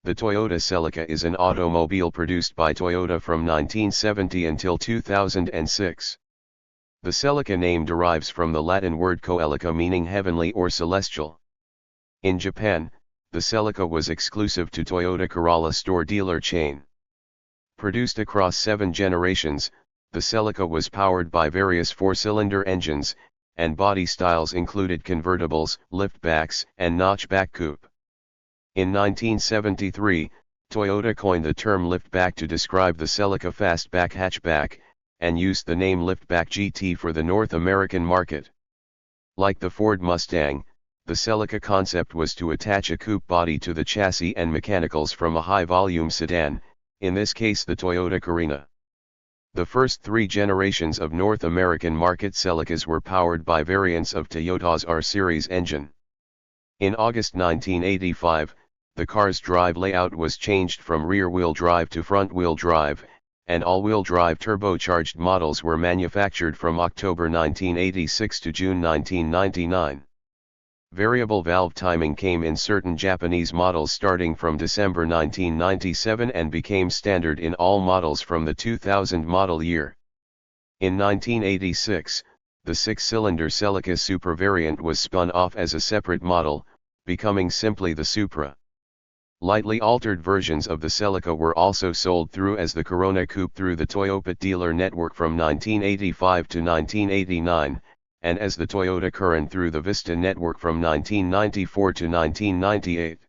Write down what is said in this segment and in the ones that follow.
The Toyota Celica is an automobile produced by Toyota from 1970 until 2006. The Celica name derives from the Latin word coelica meaning heavenly or celestial. In Japan, the Celica was exclusive to Toyota Corolla store dealer chain. Produced across 7 generations, the Celica was powered by various 4-cylinder engines, and body styles included convertibles, liftbacks, and notchback coupe. In 1973, Toyota coined the term liftback to describe the Celica fastback hatchback, and used the name Liftback GT for the North American market. Like the Ford Mustang, the Celica concept was to attach a coupe body to the chassis and mechanicals from a high-volume sedan, in this case the Toyota Carina. The first 3 generations of North American market Celicas were powered by variants of Toyota's R-Series engine. In August 1985, the car's drive layout was changed from rear-wheel drive to front-wheel drive, and all-wheel drive turbocharged models were manufactured from October 1986 to June 1999. Variable valve timing came in certain Japanese models starting from December 1997 and became standard in all models from the 2000 model year. In 1986, the 6-cylinder Celica Supra variant was spun off as a separate model, becoming simply the Supra. Lightly altered versions of the Celica were also sold through as the Corona Coupe through the Toyopet dealer network from 1985 to 1989, and as the Toyota Curren through the Vista network from 1994 to 1998.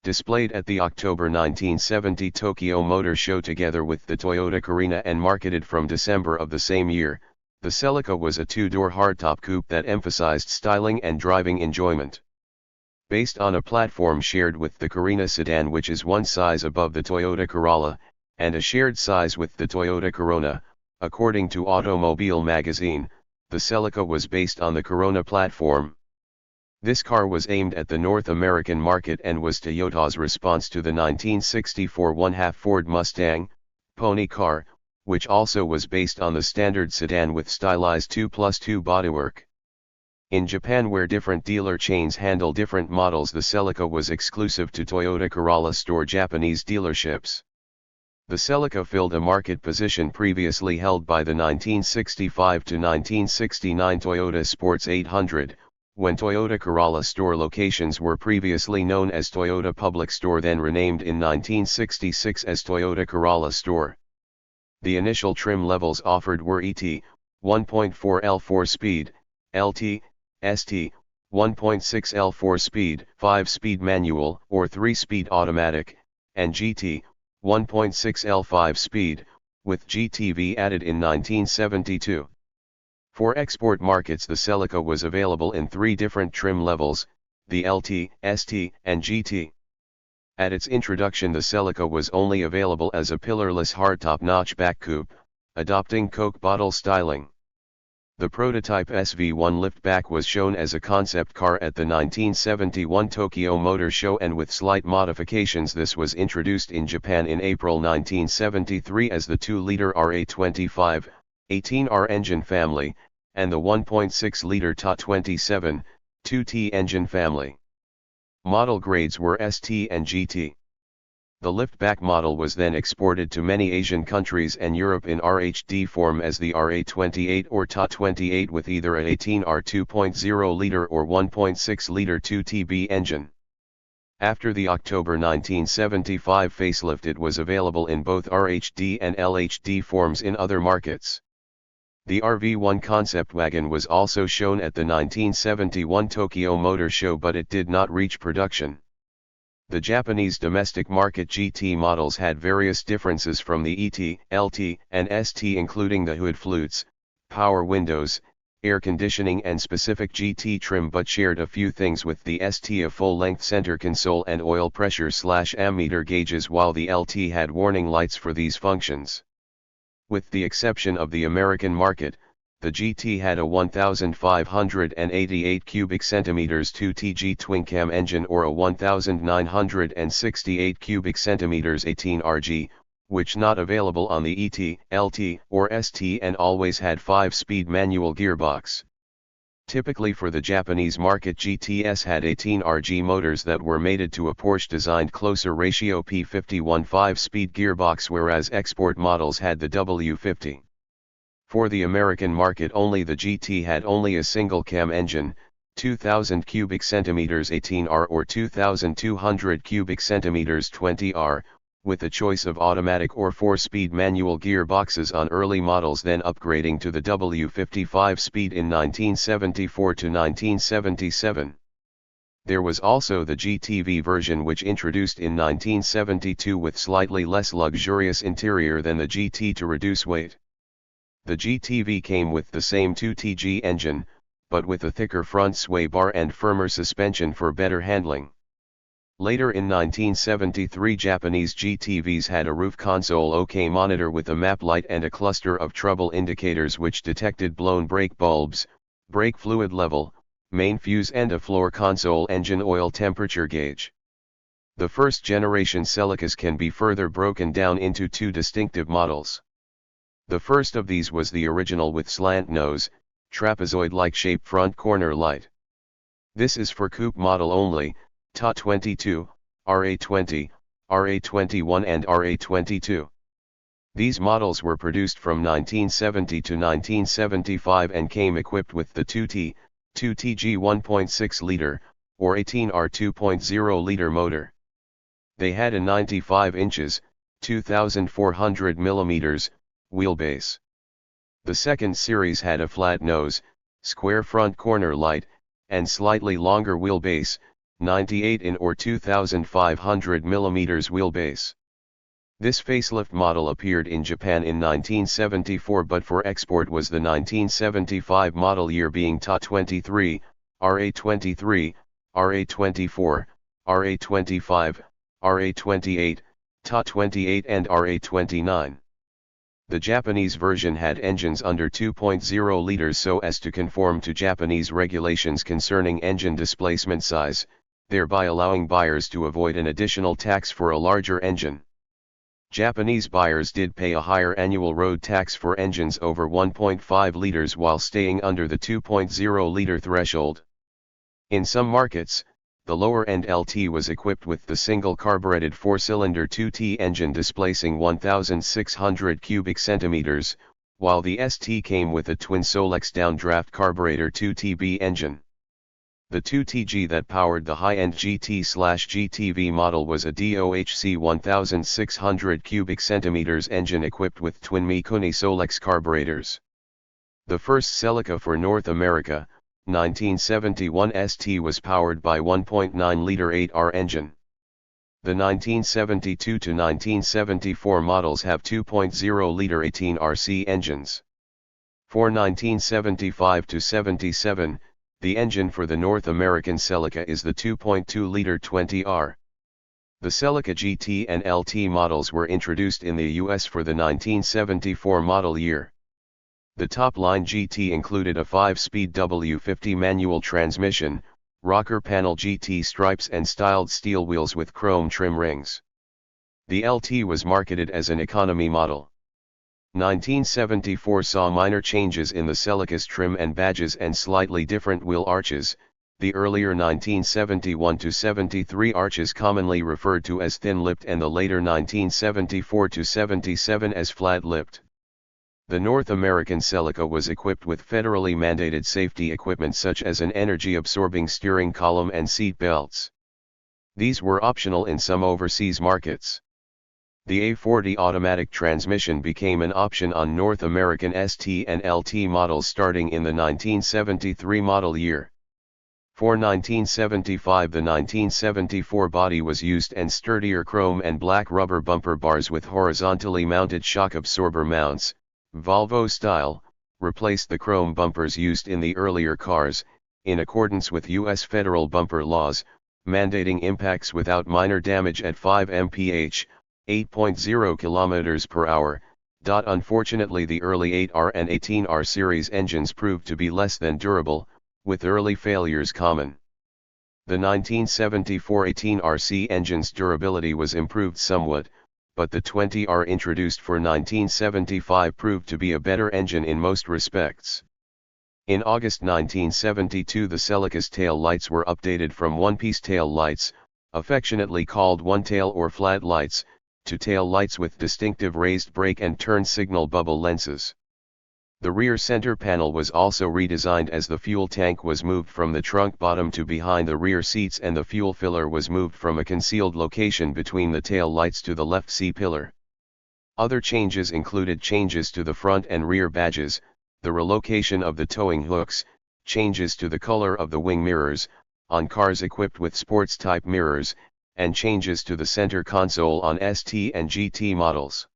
Displayed at the October 1970 Tokyo Motor Show together with the Toyota Carina and marketed from December of the same year, the Celica was a 2-door hardtop coupe that emphasized styling and driving enjoyment. Based on a platform shared with the Carina sedan, which is one size above the Toyota Corolla, and a shared size with the Toyota Corona, according to Automobile magazine, the Celica was based on the Corona platform. This car was aimed at the North American market and was Toyota's response to the 1964 1/2 Ford Mustang, pony car, which also was based on the standard sedan with stylized 2+2 bodywork. In Japan, where different dealer chains handle different models, the Celica was exclusive to Toyota Corolla store Japanese dealerships. The Celica filled a market position previously held by the 1965 to 1969 Toyota Sports 800, when Toyota Corolla store locations were previously known as Toyota Public Store, then renamed in 1966 as Toyota Corolla Store. The initial trim levels offered were ET, 1.4 L 4-speed, LT, ST, 1.6 L 4-speed, 5-speed manual or 3-speed automatic, and GT, 1.6 L 5-speed, with GTV added in 1972. For export markets, the Celica was available in 3 different trim levels, the LT, ST, and GT. At its introduction, the Celica was only available as a pillarless hardtop notchback coupe, adopting Coke bottle styling. The prototype SV1 liftback was shown as a concept car at the 1971 Tokyo Motor Show, and with slight modifications this was introduced in Japan in April 1973 as the 2-liter RA25, 18R engine family, and the 1.6-liter TA27, 2T engine family. Model grades were ST and GT. The liftback model was then exported to many Asian countries and Europe in RHD form as the RA28 or TA28 with either a 18R 2.0-liter or 1.6-liter 2TB engine. After the October 1975 facelift, it was available in both RHD and LHD forms in other markets. The RV1 concept wagon was also shown at the 1971 Tokyo Motor Show, but it did not reach production. The Japanese domestic market GT models had various differences from the ET, LT, and ST, including the hood flutes, power windows, air conditioning and specific GT trim, but shared a few things with the ST: a full-length center console and oil pressure/ammeter gauges, while the LT had warning lights for these functions. With the exception of the American market, the GT had a 1,588 cubic centimeters 2TG twin-cam engine or a 1,968 cubic centimeters 18RG, which not available on the ET, LT, or ST, and always had 5-speed manual gearbox. Typically for the Japanese market, GTS had 18 RG motors that were mated to a Porsche-designed closer ratio P51 5-speed gearbox, whereas export models had the W50. For the American market only, the GT had only a single cam engine, 2000 cubic centimeters 18R or 2200 cubic centimeters 20R, with a choice of automatic or 4-speed manual gearboxes on early models, then upgrading to the W50 5-speed in 1974 to 1977. There was also the GTV version, which introduced in 1972 with slightly less luxurious interior than the GT to reduce weight. The GTV came with the same 2TG engine, but with a thicker front sway bar and firmer suspension for better handling. Later in 1973, Japanese GTVs had a roof console OK monitor with a map light and a cluster of trouble indicators which detected blown brake bulbs, brake fluid level, main fuse, and a floor console engine oil temperature gauge. The first generation Celicas can be further broken down into two distinctive models. The first of these was the original with slant nose, trapezoid-like shape front corner light. This is for coupe model only, TA22, RA20, RA21 and RA22. These models were produced from 1970 to 1975 and came equipped with the 2TG 1.6-liter, or 18R 2.0-liter motor. They had a 95 inches, 2,400 millimeters, wheelbase. The second series had a flat nose, square front corner light, and slightly longer wheelbase, 98 in or 2,500 millimeters wheelbase. This facelift model appeared in Japan in 1974, but for export was the 1975 model year, being TA23, RA23, RA24, RA25, RA28, TA28 and RA29. The Japanese version had engines under 2.0 liters so as to conform to Japanese regulations concerning engine displacement size, thereby allowing buyers to avoid an additional tax for a larger engine. Japanese buyers did pay a higher annual road tax for engines over 1.5 liters while staying under the 2.0 liter threshold. In some markets, the lower-end LT was equipped with the single carbureted 4-cylinder 2T engine displacing 1,600 cubic centimeters, while the ST came with a twin Solex downdraft carburetor 2TB engine. The 2TG that powered the high-end GT/GTV model was a DOHC 1,600 cubic centimeters engine equipped with twin Mikuni Solex carburetors. The first Celica for North America, 1971 ST, was powered by 1.9-liter 8R engine. The 1972 to 1974 models have 2.0-liter 18RC engines. For 1975 to 77, the engine for the North American Celica is the 2.2-liter 20R. The Celica GT and LT models were introduced in the US for the 1974 model year. The top-line GT included a 5-speed W50 manual transmission, rocker panel GT stripes and styled steel wheels with chrome trim rings. The LT was marketed as an economy model. 1974 saw minor changes in the Celica's trim and badges and slightly different wheel arches, the earlier 1971 to 73 arches commonly referred to as thin-lipped and the later 1974 to 77 as flat-lipped. The North American Celica was equipped with federally mandated safety equipment such as an energy-absorbing steering column and seat belts. These were optional in some overseas markets. The A40 automatic transmission became an option on North American ST and LT models starting in the 1973 model year. For 1975, the 1974 body was used and sturdier chrome and black rubber bumper bars with horizontally mounted shock absorber mounts, Volvo style, replaced the chrome bumpers used in the earlier cars, in accordance with U.S. federal bumper laws, mandating impacts without minor damage at 5 mph, 8.0 km per hour. Unfortunately, the early 8R and 18R series engines proved to be less than durable, with early failures common. The 1974 18RC engine's durability was improved somewhat, but the 20R introduced for 1975 proved to be a better engine in most respects. In August 1972 the Celicas tail lights were updated from one-piece tail lights, affectionately called one-tail or flat lights, to tail lights with distinctive raised brake and turn signal bubble lenses. The rear center panel was also redesigned as the fuel tank was moved from the trunk bottom to behind the rear seats and the fuel filler was moved from a concealed location between the tail lights to the left C-pillar. Other changes included changes to the front and rear badges, the relocation of the towing hooks, changes to the color of the wing mirrors, on cars equipped with sports-type mirrors, and changes to the center console on ST and GT models.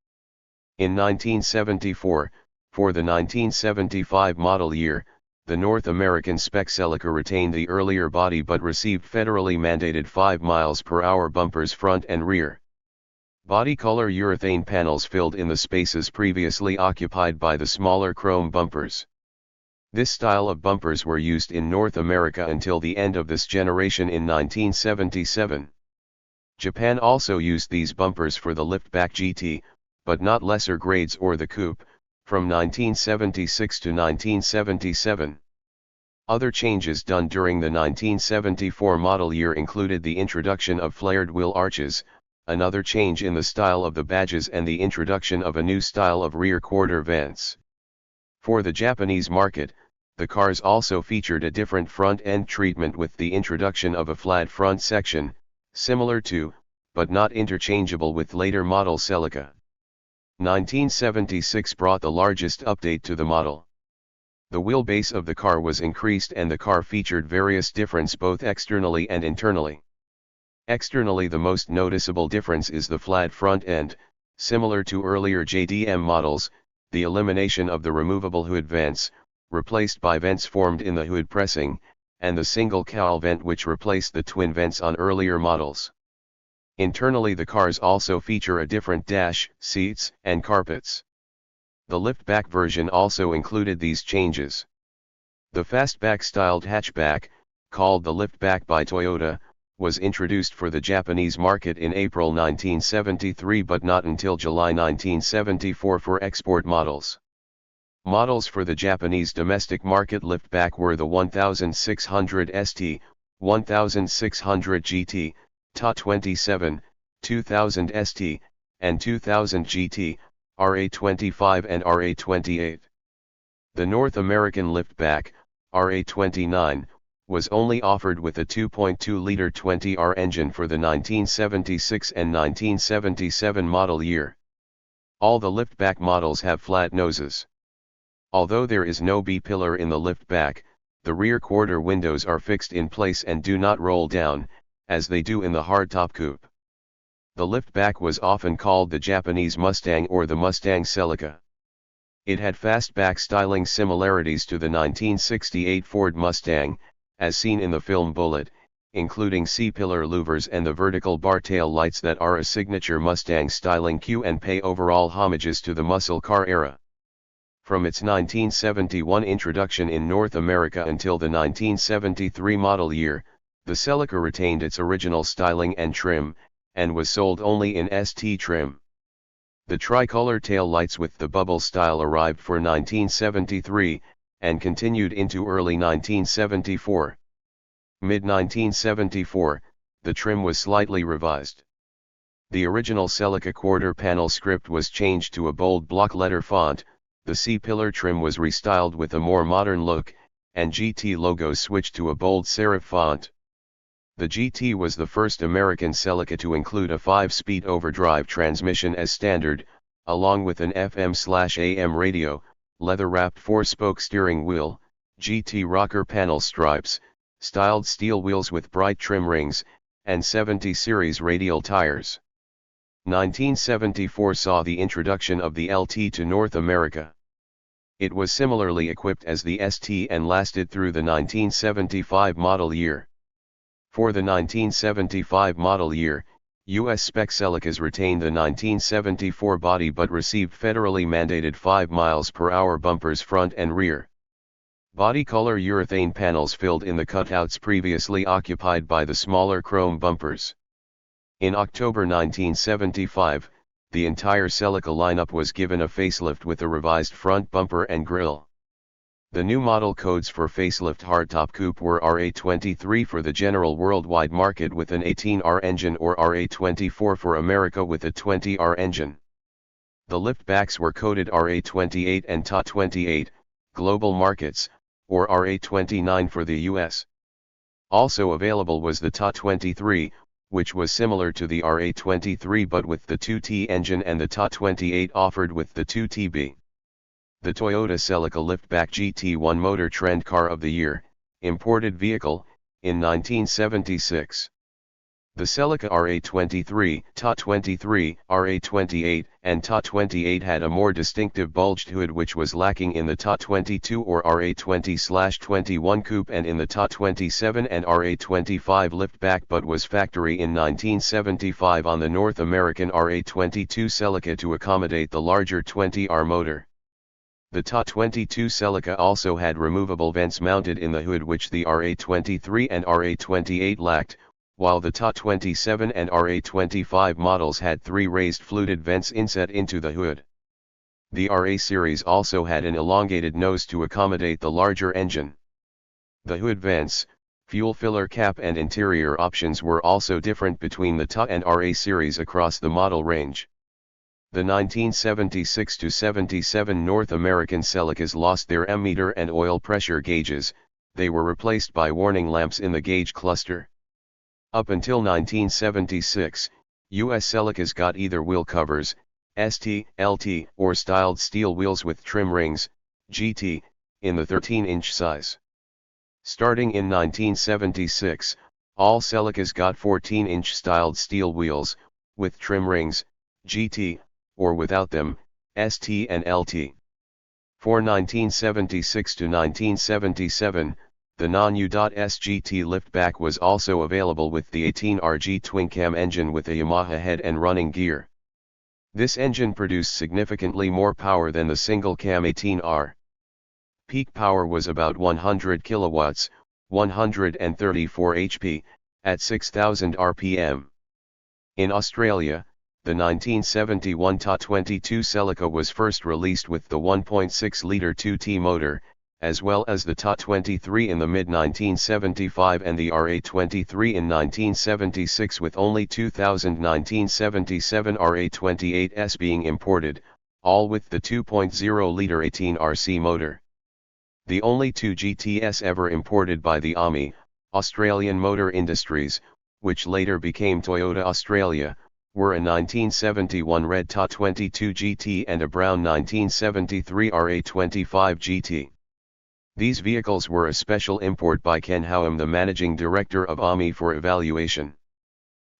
In 1974, for the 1975 model year, the North American spec Celica retained the earlier body but received federally mandated 5 mph bumpers front and rear. Body color urethane panels filled in the spaces previously occupied by the smaller chrome bumpers. This style of bumpers were used in North America until the end of this generation in 1977. Japan also used these bumpers for the Liftback GT, but not lesser grades or the coupe, from 1976 to 1977. Other changes done during the 1974 model year included the introduction of flared wheel arches, another change in the style of the badges and the introduction of a new style of rear quarter vents. For the Japanese market, the cars also featured a different front-end treatment with the introduction of a flat front section, similar to, but not interchangeable with later model Celica. 1976 brought the largest update to the model. The wheelbase of the car was increased and the car featured various differences both externally and internally. Externally, the most noticeable difference is the flat front end, similar to earlier JDM models, the elimination of the removable hood vents, replaced by vents formed in the hood pressing, and the single cowl vent which replaced the twin vents on earlier models. Internally, the cars also feature a different dash, seats, and carpets. The liftback version also included these changes. The fastback-styled hatchback, called the liftback by Toyota, was introduced for the Japanese market in April 1973 but not until July 1974 for export models. Models for the Japanese domestic market liftback were the 1600 ST, 1600 GT, Ta-27, 2000 ST, and 2000 GT, RA25 and RA28. The North American liftback, RA29, was only offered with a 2.2-liter 20R engine for the 1976 and 1977 model year. All the liftback models have flat noses. Although there is no B-pillar in the liftback, the rear quarter windows are fixed in place and do not roll down, as they do in the hardtop coupe. The liftback was often called the Japanese Mustang or the Mustang Celica. It had fastback styling similarities to the 1968 Ford Mustang, as seen in the film Bullet, including C-pillar louvers and the vertical bar tail lights that are a signature Mustang styling cue and pay overall homages to the muscle car era. From its 1971 introduction in North America until the 1973 model year, the Celica retained its original styling and trim, and was sold only in ST trim. The tricolor tail lights with the bubble style arrived for 1973, and continued into early 1974. Mid-1974, the trim was slightly revised. The original Celica quarter panel script was changed to a bold block letter font, the C-pillar trim was restyled with a more modern look, and GT logos switched to a bold serif font. The GT was the first American Celica to include a 5-speed overdrive transmission as standard, along with an FM/AM radio, leather-wrapped 4-spoke steering wheel, GT rocker panel stripes, styled steel wheels with bright trim rings, and 70 series radial tires. 1974 saw the introduction of the LT to North America. It was similarly equipped as the ST and lasted through the 1975 model year. For the 1975 model year, US spec Celicas retained the 1974 body but received federally mandated 5 mph bumpers front and rear. Body color urethane panels filled in the cutouts previously occupied by the smaller chrome bumpers. In October 1975, the entire Celica lineup was given a facelift with a revised front bumper and grille. The new model codes for facelift hardtop coupe were RA23 for the general worldwide market with an 18R engine or RA24 for America with a 20R engine. The liftbacks were coded RA28 and Ta28, global markets, or RA29 for the US. Also available was the Ta23, which was similar to the RA23 but with the 2T engine, and the Ta28 offered with the 2TB. The Toyota Celica Liftback GT won Motor Trend Car of the Year, imported vehicle, in 1976. The Celica RA23, Ta23, RA28, and Ta28 had a more distinctive bulged hood which was lacking in the Ta22 or RA20/21 coupe and in the Ta27 and RA25 liftback, but was factory in 1975 on the North American RA22 Celica to accommodate the larger 20R motor. The Ta22 Celica also had removable vents mounted in the hood which the RA23 and RA28 lacked, while the Ta27 and RA25 models had 3 raised fluted vents inset into the hood. The RA series also had an elongated nose to accommodate the larger engine. The hood vents, fuel filler cap and interior options were also different between the Ta and RA series across the model range. The 1976-77 North American Celicas lost their ammeter and oil pressure gauges. They were replaced by warning lamps in the gauge cluster. Up until 1976, US Celicas got either wheel covers, ST, LT, or styled steel wheels with trim rings, GT, in the 13-inch size. Starting in 1976, all Celicas got 14-inch styled steel wheels, with trim rings, GT, or without them, ST and LT. For 1976 to 1977, the non-U.S GT liftback was also available with the 18RG twin-cam engine with a Yamaha head and running gear. This engine produced significantly more power than the single-cam 18R. Peak power was about 100 kilowatts, 134 HP, at 6,000 RPM. In Australia, the 1971 Ta22 Celica was first released with the 1.6-litre 2T motor, as well as the Ta23 in the mid-1975 and the RA23 in 1976, with only 1977 RA28s being imported, all with the 2.0-litre 18RC motor. The only 2 GTS ever imported by the AMI, Australian Motor Industries, which later became Toyota Australia, were a 1971 red Ta22 GT and a brown 1973 RA25 GT. These vehicles were a special import by Ken Howam, the managing director of AMI, for evaluation.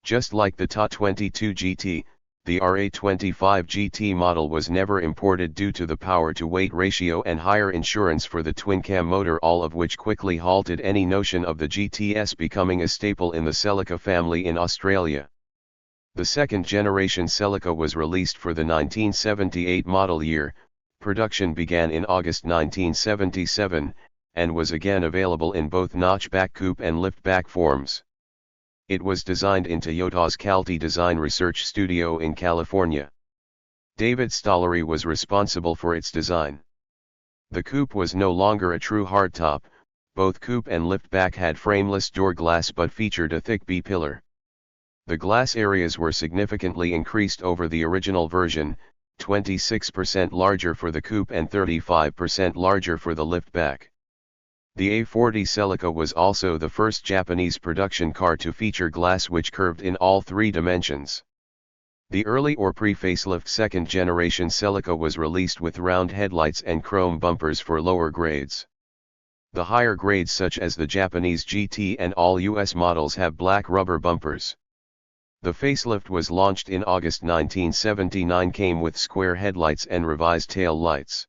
Just like the Ta22 GT, the RA25 GT model was never imported due to the power-to-weight ratio and higher insurance for the twin-cam motor, all of which quickly halted any notion of the GTS becoming a staple in the Celica family in Australia. The second-generation Celica was released for the 1978 model year. Production began in August 1977, and was again available in both notchback coupe and liftback forms. It was designed in Toyota's Calty Design Research Studio in California. David Stollery was responsible for its design. The coupe was no longer a true hardtop. Both coupe and liftback had frameless door glass but featured a thick B-pillar. The glass areas were significantly increased over the original version, 26% larger for the coupe and 35% larger for the liftback. The A40 Celica was also the first Japanese production car to feature glass which curved in all 3 dimensions. The early or pre-facelift second-generation Celica was released with round headlights and chrome bumpers for lower grades. The higher grades, such as the Japanese GT and all US models, have black rubber bumpers. The facelift was launched in August 1979, came with square headlights and revised tail lights.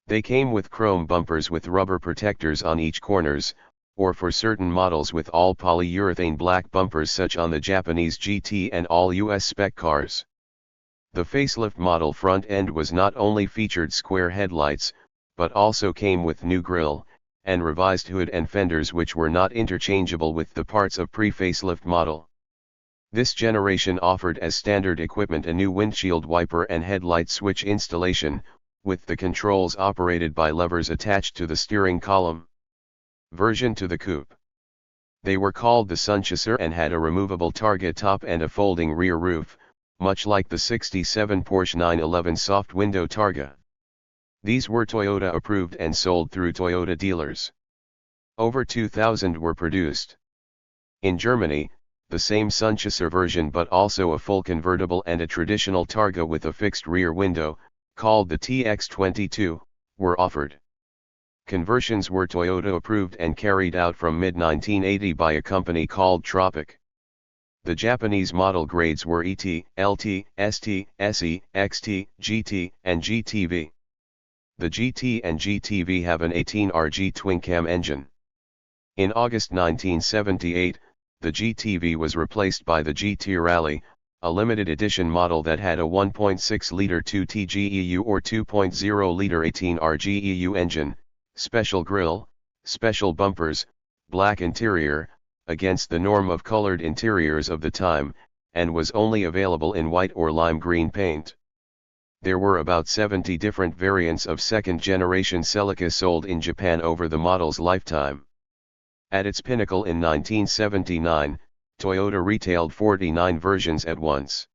They came with chrome bumpers with rubber protectors on each corners, or for certain models with all polyurethane black bumpers, such on the Japanese GT and all US spec cars. The facelift model front end was not only featured square headlights, but also came with new grille, and revised hood and fenders which were not interchangeable with the parts of pre-facelift model. This generation offered as standard equipment a new windshield wiper and headlight switch installation, with the controls operated by levers attached to the steering column. Version to the coupe. They were called the Sunchaser and had a removable targa top and a folding rear roof, much like the 67 Porsche 911 soft window targa. These were Toyota approved and sold through Toyota dealers. Over 2,000 were produced. In Germany, the same Sunchaser version but also a full convertible and a traditional targa with a fixed rear window, called the TX22, were offered. Conversions were Toyota approved and carried out from mid-1980 by a company called Tropic. The Japanese model grades were ET, LT, ST, SE, XT, GT, and GTV. The GT and GTV have an 18RG twin-cam engine. In August 1978, the GTV was replaced by the GT Rally, a limited edition model that had a 1.6-liter 2TGEU or 2.0-liter 18RGEU engine, special grille, special bumpers, black interior, against the norm of colored interiors of the time, and was only available in white or lime green paint. There were about 70 different variants of second-generation Celica sold in Japan over the model's lifetime. At its pinnacle in 1979, Toyota retailed 49 versions at once.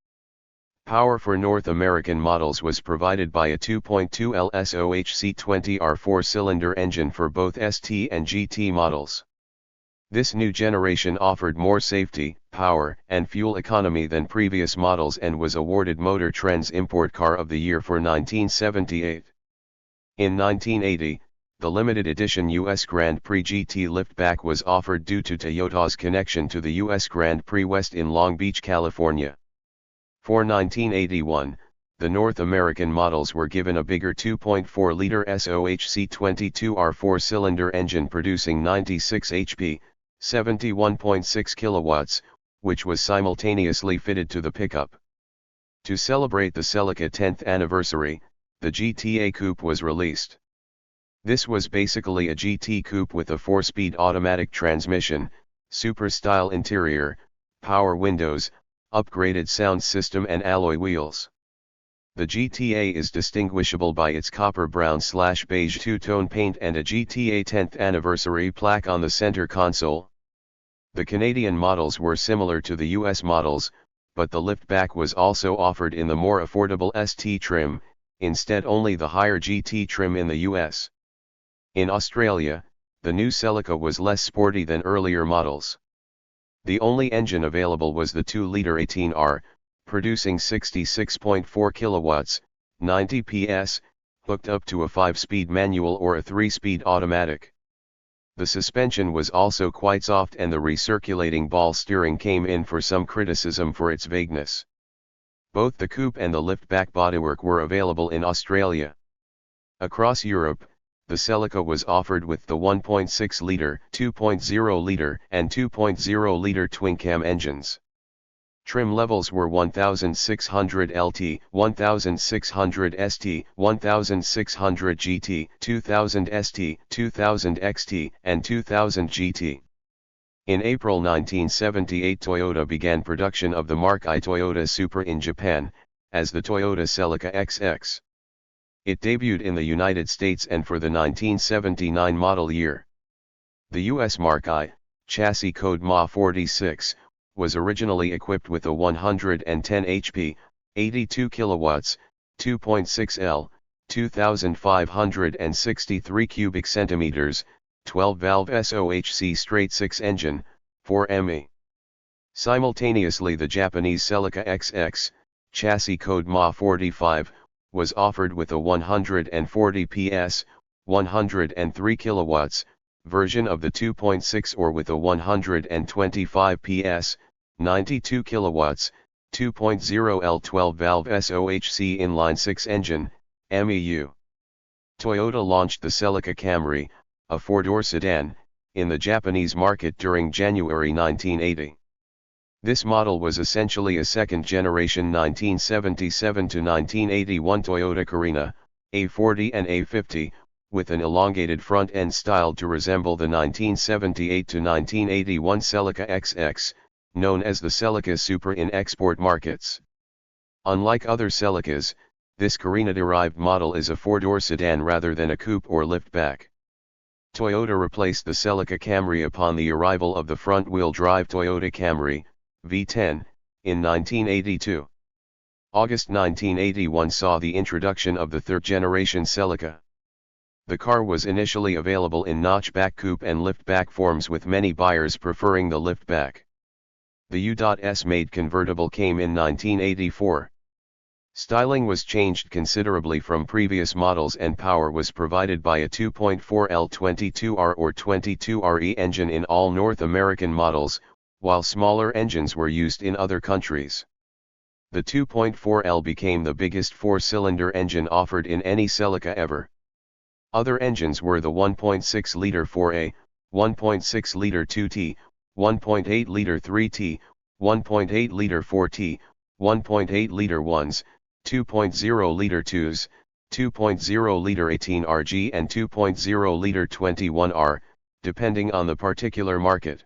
Power for North American models was provided by a 2.2L SOHC20R four-cylinder engine for both ST and GT models. This new generation offered more safety, power, and fuel economy than previous models and was awarded Motor Trend's Import Car of the Year for 1978. In 1980, the limited edition US Grand Prix GT Liftback was offered due to Toyota's connection to the US Grand Prix West in Long Beach, California. For 1981, the North American models were given a bigger 2.4-liter SOHC22R four-cylinder engine producing 96 HP, 71.6 kilowatts, which was simultaneously fitted to the pickup. To celebrate the Celica 10th anniversary, the GTA Coupe was released. This was basically a GT coupe with a 4-speed automatic transmission, Supra-style interior, power windows, upgraded sound system and alloy wheels. The GTA is distinguishable by its copper brown/beige two-tone paint and a GTA 10th anniversary plaque on the center console. The Canadian models were similar to the US models, but the liftback was also offered in the more affordable ST trim, instead only the higher GT trim in the US. In Australia, the new Celica was less sporty than earlier models. The only engine available was the 2-liter 18R, producing 66.4 kilowatts, 90 PS, hooked up to a 5-speed manual or a 3-speed automatic. The suspension was also quite soft and the recirculating ball steering came in for some criticism for its vagueness. Both the coupe and the liftback bodywork were available in Australia. Across Europe, the Celica was offered with the 1.6-liter, 2.0-liter, and 2.0-liter twin-cam engines. Trim levels were 1600 LT, 1600 ST, 1600 GT, 2000 ST, 2000 XT, and 2000 GT. In April 1978, Toyota began production of the Mark I Toyota Supra in Japan, as the Toyota Celica XX. It debuted in the United States and for the 1979 model year. The US Mark I, chassis code MA46, was originally equipped with a 110 HP, 82 kilowatts, 2.6L, 2,563 cubic centimeters, 12-valve SOHC straight-six engine, 4ME. Simultaneously, the Japanese Celica XX, chassis code MA45, was offered with a 140 PS, 103 kilowatts, version of the 2.6 or with a 125 PS, 92 kilowatts, 2.0L 12-valve SOHC inline-six engine, MEU. Toyota launched the Celica Camry, a four-door sedan, in the Japanese market during January 1980. This model was essentially a second-generation 1977 to 1981 Toyota Carina, A40 and A50, with an elongated front end styled to resemble the 1978 to 1981 Celica XX, known as the Celica Supra in export markets. Unlike other Celicas, This Carina-derived model is a four-door sedan rather than a coupe or liftback. Toyota replaced the Celica Camry upon the arrival of the front-wheel drive Toyota Camry, V10, in 1982. August 1981 saw the introduction of the third-generation Celica. The car was initially available in notchback coupe and liftback forms, with many buyers preferring the liftback. The U.S. made convertible came in 1984. Styling was changed considerably from previous models and power was provided by a 2.4 L22R or 22RE engine in all North American models, while smaller engines were used in other countries. The 2.4L became the biggest four-cylinder engine offered in any Celica ever. Other engines were the 1.6-liter 4A, 1.6-liter 2T, 1.8-liter 3T, 1.8-liter 4T, 1.8-liter 1s, 2.0-liter 2s, 2.0-liter 18RG and 2.0-liter 21R, depending on the particular market.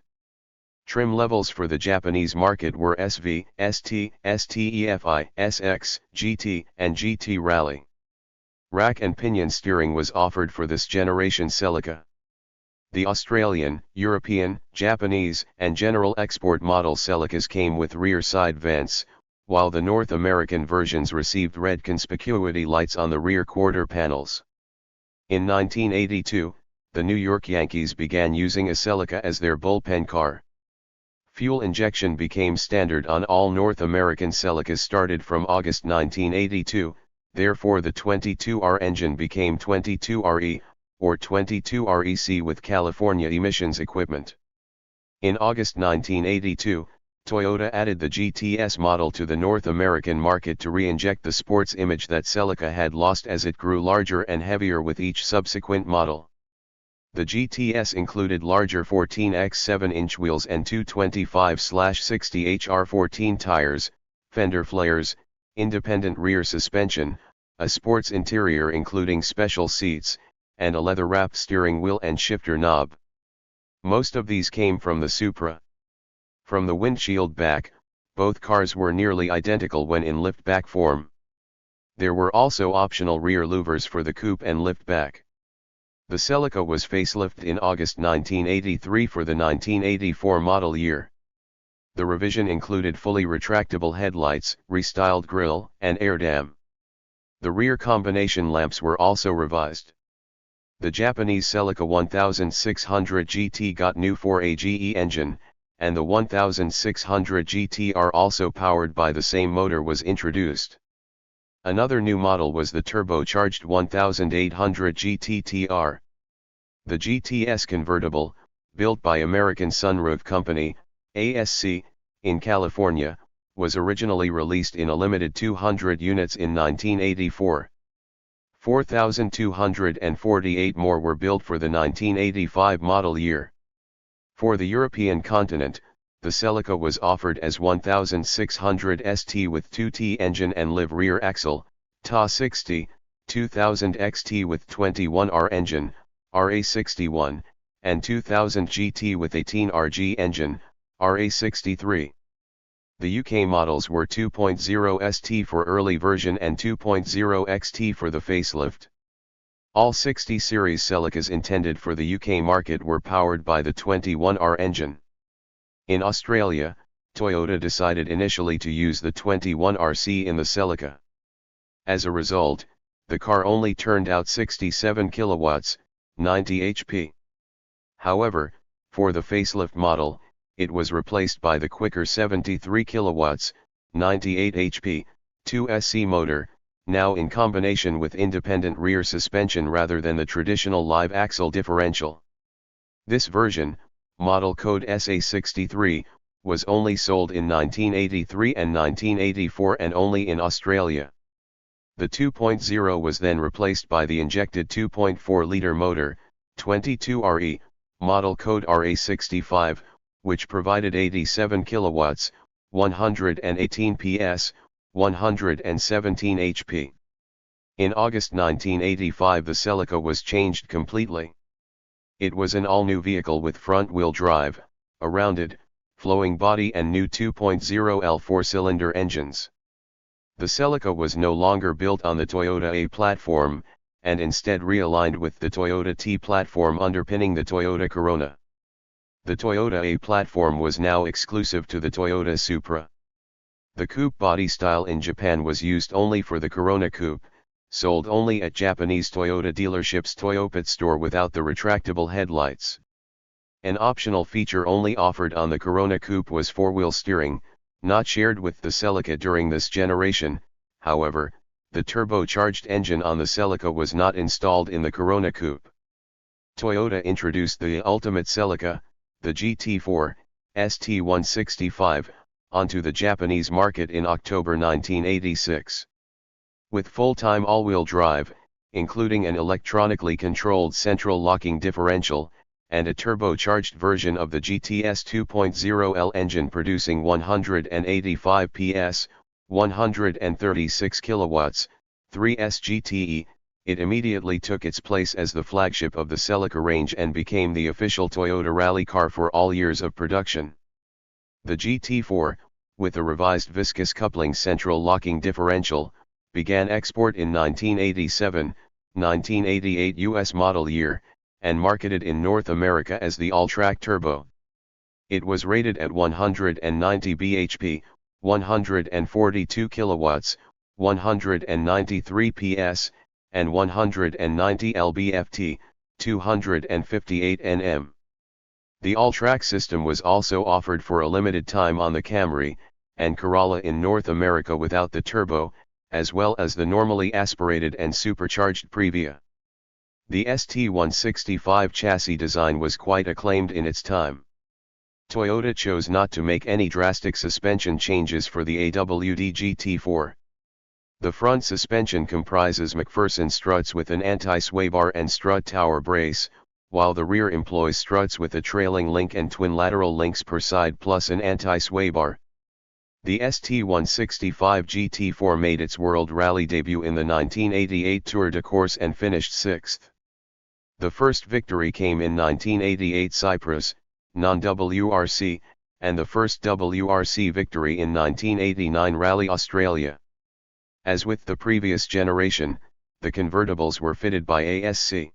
Trim levels for the Japanese market were SV, ST, STEFI, SX, GT, and GT Rally. Rack and pinion steering was offered for this generation Celica. The Australian, European, Japanese, and general export model Celicas came with rear side vents, while the North American versions received red conspicuity lights on the rear quarter panels. In 1982, the New York Yankees began using a Celica as their bullpen car. Fuel injection became standard on all North American Celicas started from August 1982, therefore the 22R engine became 22RE, or 22REC with California emissions equipment. In August 1982, Toyota added the GTS model to the North American market to re-inject the sports image that Celica had lost as it grew larger and heavier with each subsequent model. The GTS included larger 14x7-inch wheels and 225/60 HR14 tires, fender flares, independent rear suspension, a sports interior including special seats, and a leather-wrapped steering wheel and shifter knob. Most of these came from the Supra. From the windshield back, both cars were nearly identical when in liftback form. There were also optional rear louvers for the coupe and liftback. The Celica was facelifted in August 1983 for the 1984 model year. The revision included fully retractable headlights, restyled grille, and air dam. The rear combination lamps were also revised. The Japanese Celica 1600 GT got new 4AGE engine, and the 1600 GTR, also powered by the same motor, was introduced. Another new model was the turbocharged 1800 GT-TR. The GTS convertible, built by American Sunroof Company, ASC, in California, was originally released in a limited 200 units in 1984. 4,248 more were built for the 1985 model year. For the European continent, the Celica was offered as 1600 ST with 2T engine and live rear axle, TA60, 2000 XT with 21R engine, RA61, and 2000 GT with 18RG engine, RA63. The UK models were 2.0 ST for early version and 2.0 XT for the facelift. All 60 series Celicas intended for the UK market were powered by the 21R engine. In Australia, Toyota decided initially to use the 21RC in the Celica. As a result, the car only turned out 67 kilowatts, 90 HP. However, for the facelift model, it was replaced by the quicker 73 kilowatts, 98 HP, 2SC motor, now in combination with independent rear suspension rather than the traditional live axle differential. This version, model code SA63, was only sold in 1983 and 1984 and only in Australia. The 2.0 was then replaced by the injected 2.4-liter motor, 22RE, model code RA65, which provided 87 kilowatts, 118 PS, 117 HP. In August 1985 the Celica was changed completely. It was an all-new vehicle with front-wheel drive, a rounded, flowing body and new 2.0L four-cylinder engines. The Celica was no longer built on the Toyota A platform, and instead realigned with the Toyota T platform underpinning the Toyota Corona. The Toyota A platform was now exclusive to the Toyota Supra. The coupe body style in Japan was used only for the Corona Coupe, sold only at Japanese Toyota dealerships' Toyopet store without the retractable headlights. An optional feature only offered on the Corona Coupe was four-wheel steering, not shared with the Celica during this generation. However, the turbocharged engine on the Celica was not installed in the Corona Coupe. Toyota introduced the ultimate Celica, the GT4, ST165, onto the Japanese market in October 1986. With full-time all-wheel drive, including an electronically controlled central locking differential, and a turbocharged version of the GTS 2.0L engine producing 185 PS, 136 kilowatts, 3S GTE, it immediately took its place as the flagship of the Celica range and became the official Toyota rally car for all years of production. The GT4, with a revised viscous coupling central locking differential, began export in 1987-1988 US model year, and marketed in North America as the All-Track Turbo. It was rated at 190 bhp, 142 kilowatts, 193 PS, and 190 lb-ft, 258 Nm. The all-track system was also offered for a limited time on the Camry and Corolla in North America without the turbo, as well as the normally aspirated and supercharged Previa. The ST165 chassis design was quite acclaimed in its time. Toyota chose not to make any drastic suspension changes for the AWD GT4. The front suspension comprises McPherson struts with an anti-sway bar and strut tower brace, while the rear employs struts with a trailing link and twin lateral links per side plus an anti-sway bar. The ST165 GT4 made its World Rally debut in the 1988 Tour de Corse and finished 6th. The first victory came in 1988 Cyprus, non-WRC, and the first WRC victory in 1989 Rally Australia. As with the previous generation, the convertibles were fitted by ASC.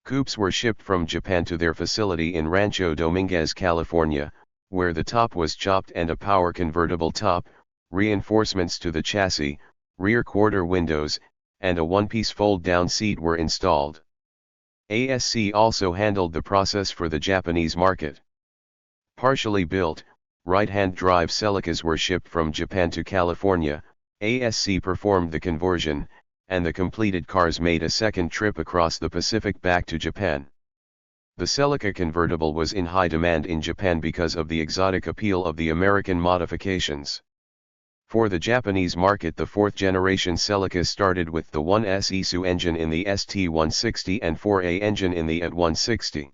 Coupes were shipped from Japan to their facility in Rancho Dominguez, California, where the top was chopped and a power convertible top, reinforcements to the chassis, rear quarter windows, and a one-piece fold-down seat were installed. ASC also handled the process for the Japanese market. Partially built, right-hand drive Celicas were shipped from Japan to California. ASC performed the conversion, and the completed cars made a second trip across the Pacific back to Japan. The Celica convertible was in high demand in Japan because of the exotic appeal of the American modifications. For the Japanese market, the fourth-generation Celica started with the 1S Isuzu engine in the ST160 and 4A engine in the AT160.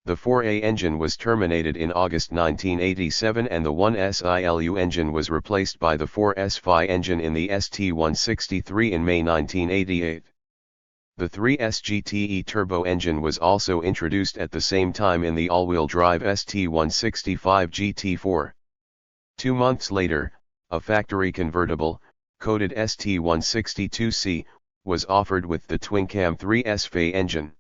The 4A engine was terminated in August 1987 and the 1S ILU engine was replaced by the 4S Phi engine in the ST163 in May 1988. The 3S GTE turbo engine was also introduced at the same time in the all-wheel drive ST165 GT4. 2 months later, a factory convertible, coded ST162C, was offered with the twin-cam 3S Phi engine.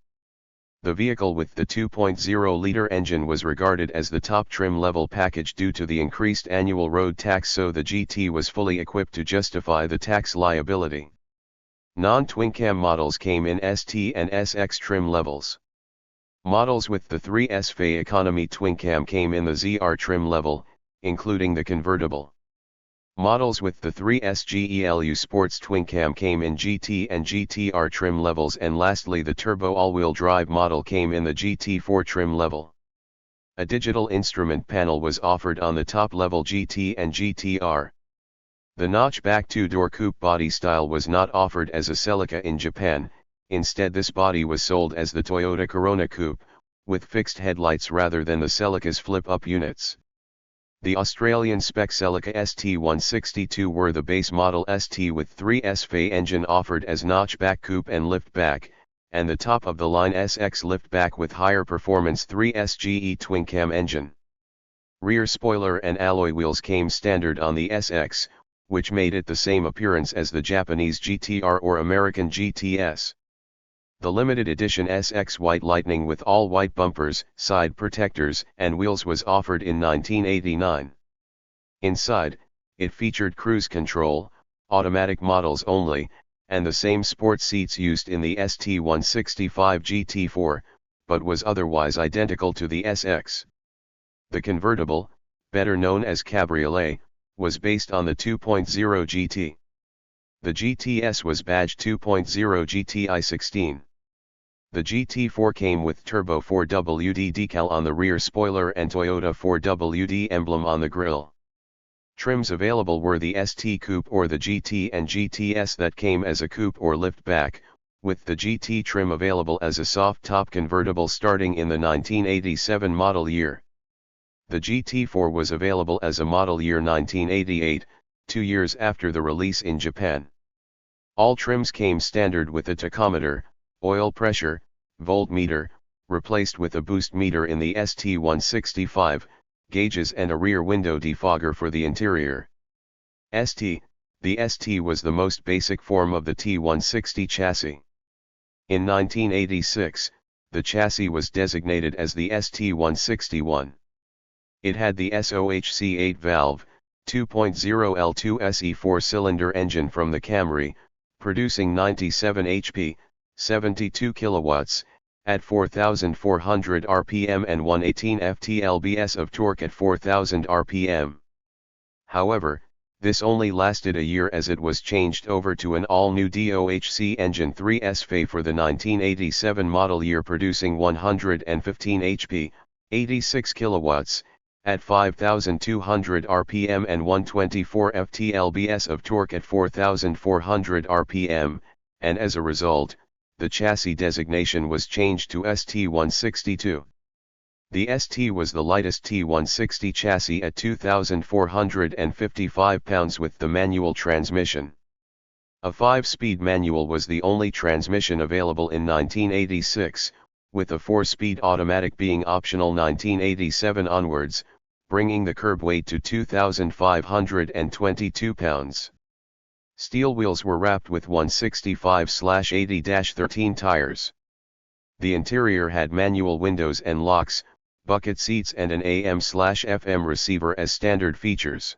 The vehicle with the 2.0-liter engine was regarded as the top trim-level package due to the increased annual road tax, so the GT was fully equipped to justify the tax liability. Non-twin-cam models came in ST and SX trim levels. Models with the 3S Phi Economy twin-cam came in the ZR trim level, including the convertible. Models with the 3S GELU Sports twin-cam came in GT and GTR trim levels, and lastly the turbo all-wheel drive model came in the GT4 trim level. A digital instrument panel was offered on the top-level GT and GTR. The notchback two-door coupe body style was not offered as a Celica in Japan. Instead, this body was sold as the Toyota Corona Coupe, with fixed headlights rather than the Celica's flip-up units. The Australian spec Celica ST162 were the base model ST with 3S Phi engine offered as notchback coupe and liftback, and the top-of-the-line SX liftback with higher performance 3S GE twin-cam engine. Rear spoiler and alloy wheels came standard on the SX, which made it the same appearance as the Japanese GTR or American GTS. The limited edition SX White Lightning with all white bumpers, side protectors, and wheels was offered in 1989. Inside, it featured cruise control, automatic models only, and the same sport seats used in the ST165 GT4, but was otherwise identical to the SX. The convertible, better known as Cabriolet, was based on the 2.0 GT. The GTS was badged 2.0 GTI16. The GT4 came with Turbo 4WD decal on the rear spoiler and Toyota 4WD emblem on the grille. Trims available were the ST Coupe or the GT and GTS that came as a coupe or liftback, with the GT trim available as a soft-top convertible starting in the 1987 model year. The GT4 was available as a model year 1988, 2 years after the release in Japan. All trims came standard with a tachometer, oil pressure, voltmeter, replaced with a boost meter in the ST165, gauges and a rear window defogger for the interior. The ST was the most basic form of the T160 chassis. In 1986, the chassis was designated as the ST161. It had the SOHC 8-valve, 2.0 L2 SE 4-cylinder engine from the Camry, producing 97 HP, 72 kilowatts, at 4,400 RPM and 118 ft-lbs of torque at 4,000 RPM. However, this only lasted a year as it was changed over to an all-new DOHC engine 3S FE for the 1987 model year, producing 115 HP, 86 kilowatts, at 5,200 RPM and 124 ft-lbs of torque at 4,400 RPM, and as a result, the chassis designation was changed to ST162. The ST was the lightest T160 chassis at 2,455 pounds with the manual transmission. A 5-speed manual was the only transmission available in 1986, with a 4-speed automatic being optional 1987 onwards, bringing the curb weight to 2,522 pounds. Steel wheels were wrapped with 165/80-13 tires. The interior had manual windows and locks, bucket seats and an AM/FM receiver as standard features.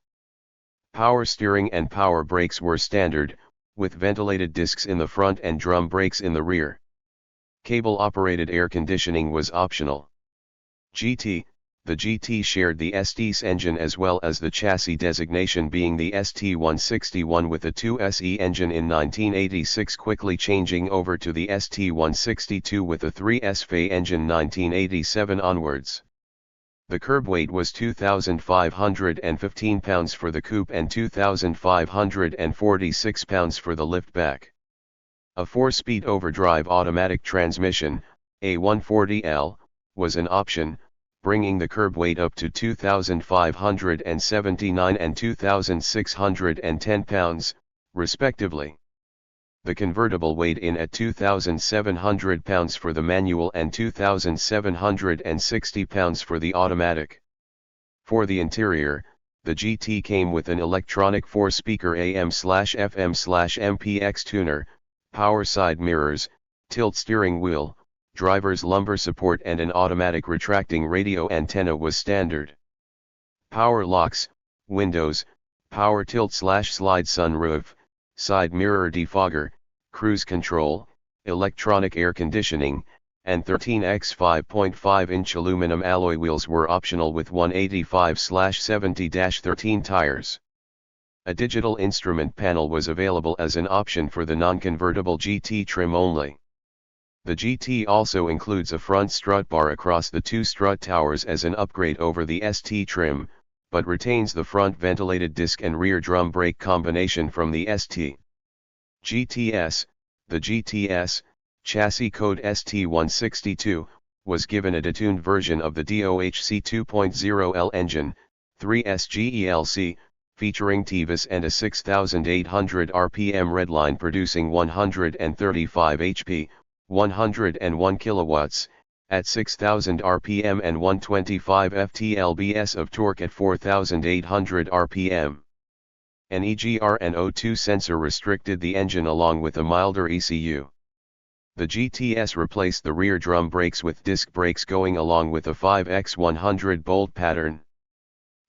Power steering and power brakes were standard, with ventilated discs in the front and drum brakes in the rear. Cable-operated air conditioning was optional. The GT shared the ST's engine as well as the chassis designation, being the ST161 with a 2SE engine in 1986, quickly changing over to the ST162 with a 3S FE engine 1987 onwards. The curb weight was 2,515 pounds for the coupe and 2,546 pounds for the liftback. A 4-speed overdrive automatic transmission, A140L, was an option, bringing the curb weight up to 2,579 and 2,610 pounds, respectively. The convertible weighed in at 2,700 pounds for the manual and 2,760 pounds for the automatic. For the interior, the GT came with an electronic 4-speaker AM/FM/MPX tuner, power side mirrors, tilt steering wheel, driver's lumbar support and an automatic retracting radio antenna was standard. Power locks, windows, power tilt/slide sunroof, side mirror defogger, cruise control, electronic air conditioning, and 13x 5.5-inch aluminum alloy wheels were optional with 185/70-13 tires. A digital instrument panel was available as an option for the non-convertible GT trim only. The GT also includes a front strut bar across the 2 strut towers as an upgrade over the ST trim, but retains the front ventilated disc and rear drum brake combination from the ST. GTS, the GTS, chassis code ST162, was given a detuned version of the DOHC 2.0L engine, 3S GELC, featuring TVS and a 6,800 RPM redline producing 135 HP, 101 kilowatts, at 6,000 RPM and 125 ft-lbs of torque at 4,800 RPM. An EGR and O2 sensor restricted the engine along with a milder ECU. The GTS replaced the rear drum brakes with disc brakes going along with a 5x100 bolt pattern.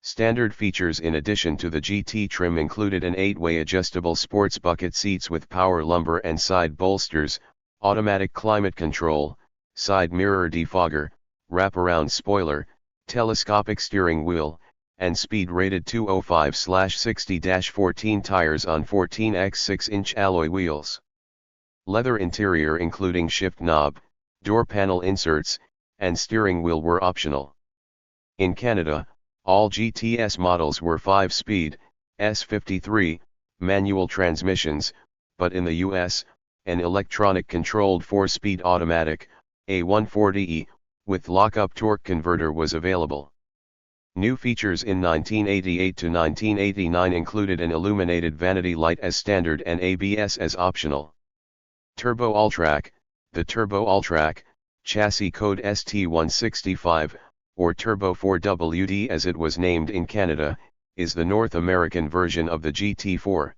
Standard features in addition to the GT trim included an 8-way adjustable sports bucket seats with power lumbar and side bolsters, automatic climate control, side mirror defogger, wraparound spoiler, telescopic steering wheel, and speed-rated 205/60-14 tires on 14x 6-inch alloy wheels. Leather interior including shift knob, door panel inserts, and steering wheel were optional. In Canada, all GTS models were 5-speed, S53, manual transmissions, but in the US, an electronic-controlled 4-speed automatic, A140E, with lock-up torque converter was available. New features in 1988 to 1989 included an illuminated vanity light as standard and ABS as optional. Turbo All-Track, the Turbo All-Track, chassis code ST165, or Turbo 4WD as it was named in Canada, is the North American version of the GT4.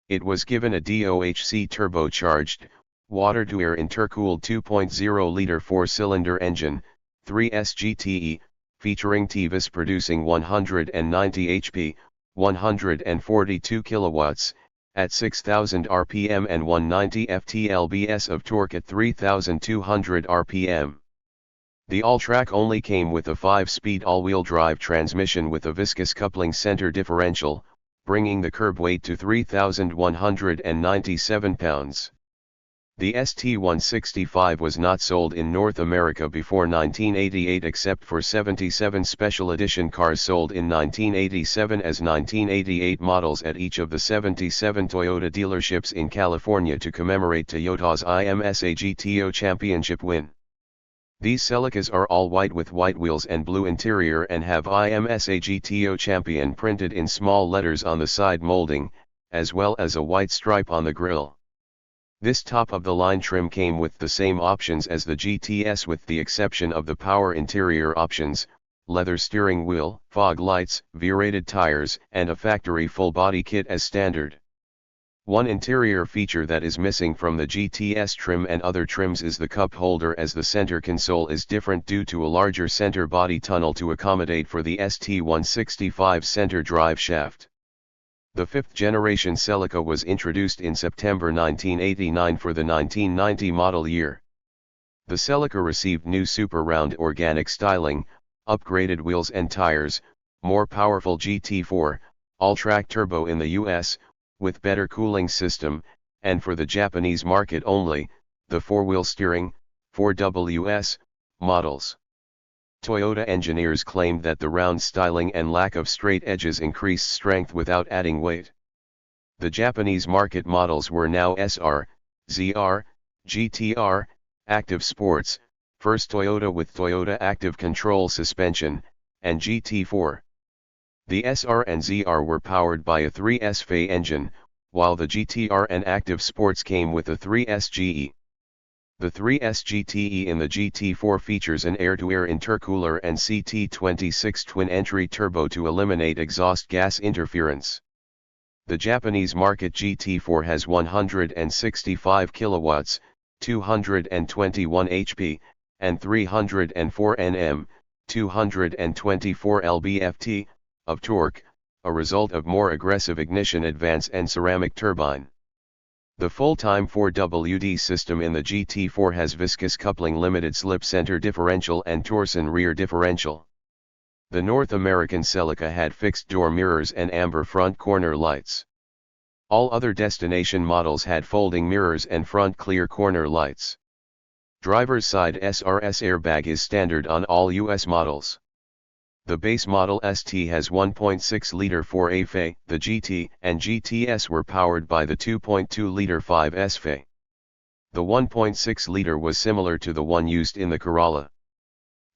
It was given a DOHC turbocharged, water-to-air intercooled 2.0-liter 4-cylinder engine, 3S GTE, featuring TVS producing 190 HP, 142 kilowatts, at 6,000 RPM and 190 ft-lbs of torque at 3,200 RPM. The All-Track only came with a 5-speed all-wheel drive transmission with a viscous coupling center differential, bringing the curb weight to 3,197 pounds. The ST165 was not sold in North America before 1988 except for 77 special edition cars sold in 1987 as 1988 models at each of the 77 Toyota dealerships in California to commemorate Toyota's IMSA GTO championship win. These Celicas are all white with white wheels and blue interior and have IMSA GTO champion printed in small letters on the side molding, as well as a white stripe on the grille. This top-of-the-line trim came with the same options as the GTS with the exception of the power interior options, leather steering wheel, fog lights, V-rated tires, and a factory full-body kit as standard. One interior feature that is missing from the GTS trim and other trims is the cup holder, as the center console is different due to a larger center body tunnel to accommodate for the ST165 center drive shaft. The fifth-generation Celica was introduced in September 1989 for the 1990 model year. The Celica received new super round organic styling, upgraded wheels and tires, more powerful GT4, all-track turbo in the US, with better cooling system, and for the Japanese market only, the four-wheel steering, 4WS, models. Toyota engineers claimed that the round styling and lack of straight edges increased strength without adding weight. The Japanese market models were now SR, ZR, GTR, Active Sports, first Toyota with Toyota Active Control suspension, and GT4. The SR and ZR were powered by a 3S FE engine, while the GTR and Active Sports came with a 3S GE. The 3S GTE in the GT4 features an air-to-air intercooler and CT26 twin-entry turbo to eliminate exhaust gas interference. The Japanese market GT4 has 165 kilowatts, 221 HP, and 304 Nm, 224 lb-ft, of torque, a result of more aggressive ignition advance and ceramic turbine. The full-time 4WD system in the GT4 has viscous coupling limited slip center differential and torsion rear differential. The North American Celica had fixed door mirrors and amber front corner lights. All other destination models had folding mirrors and front clear corner lights. Driver's side SRS airbag is standard on all US models. The base model ST has 1.6-liter 4A FE, the GT and GTS were powered by the 2.2-liter 5S FE. The 1.6-liter was similar to the one used in the Corolla.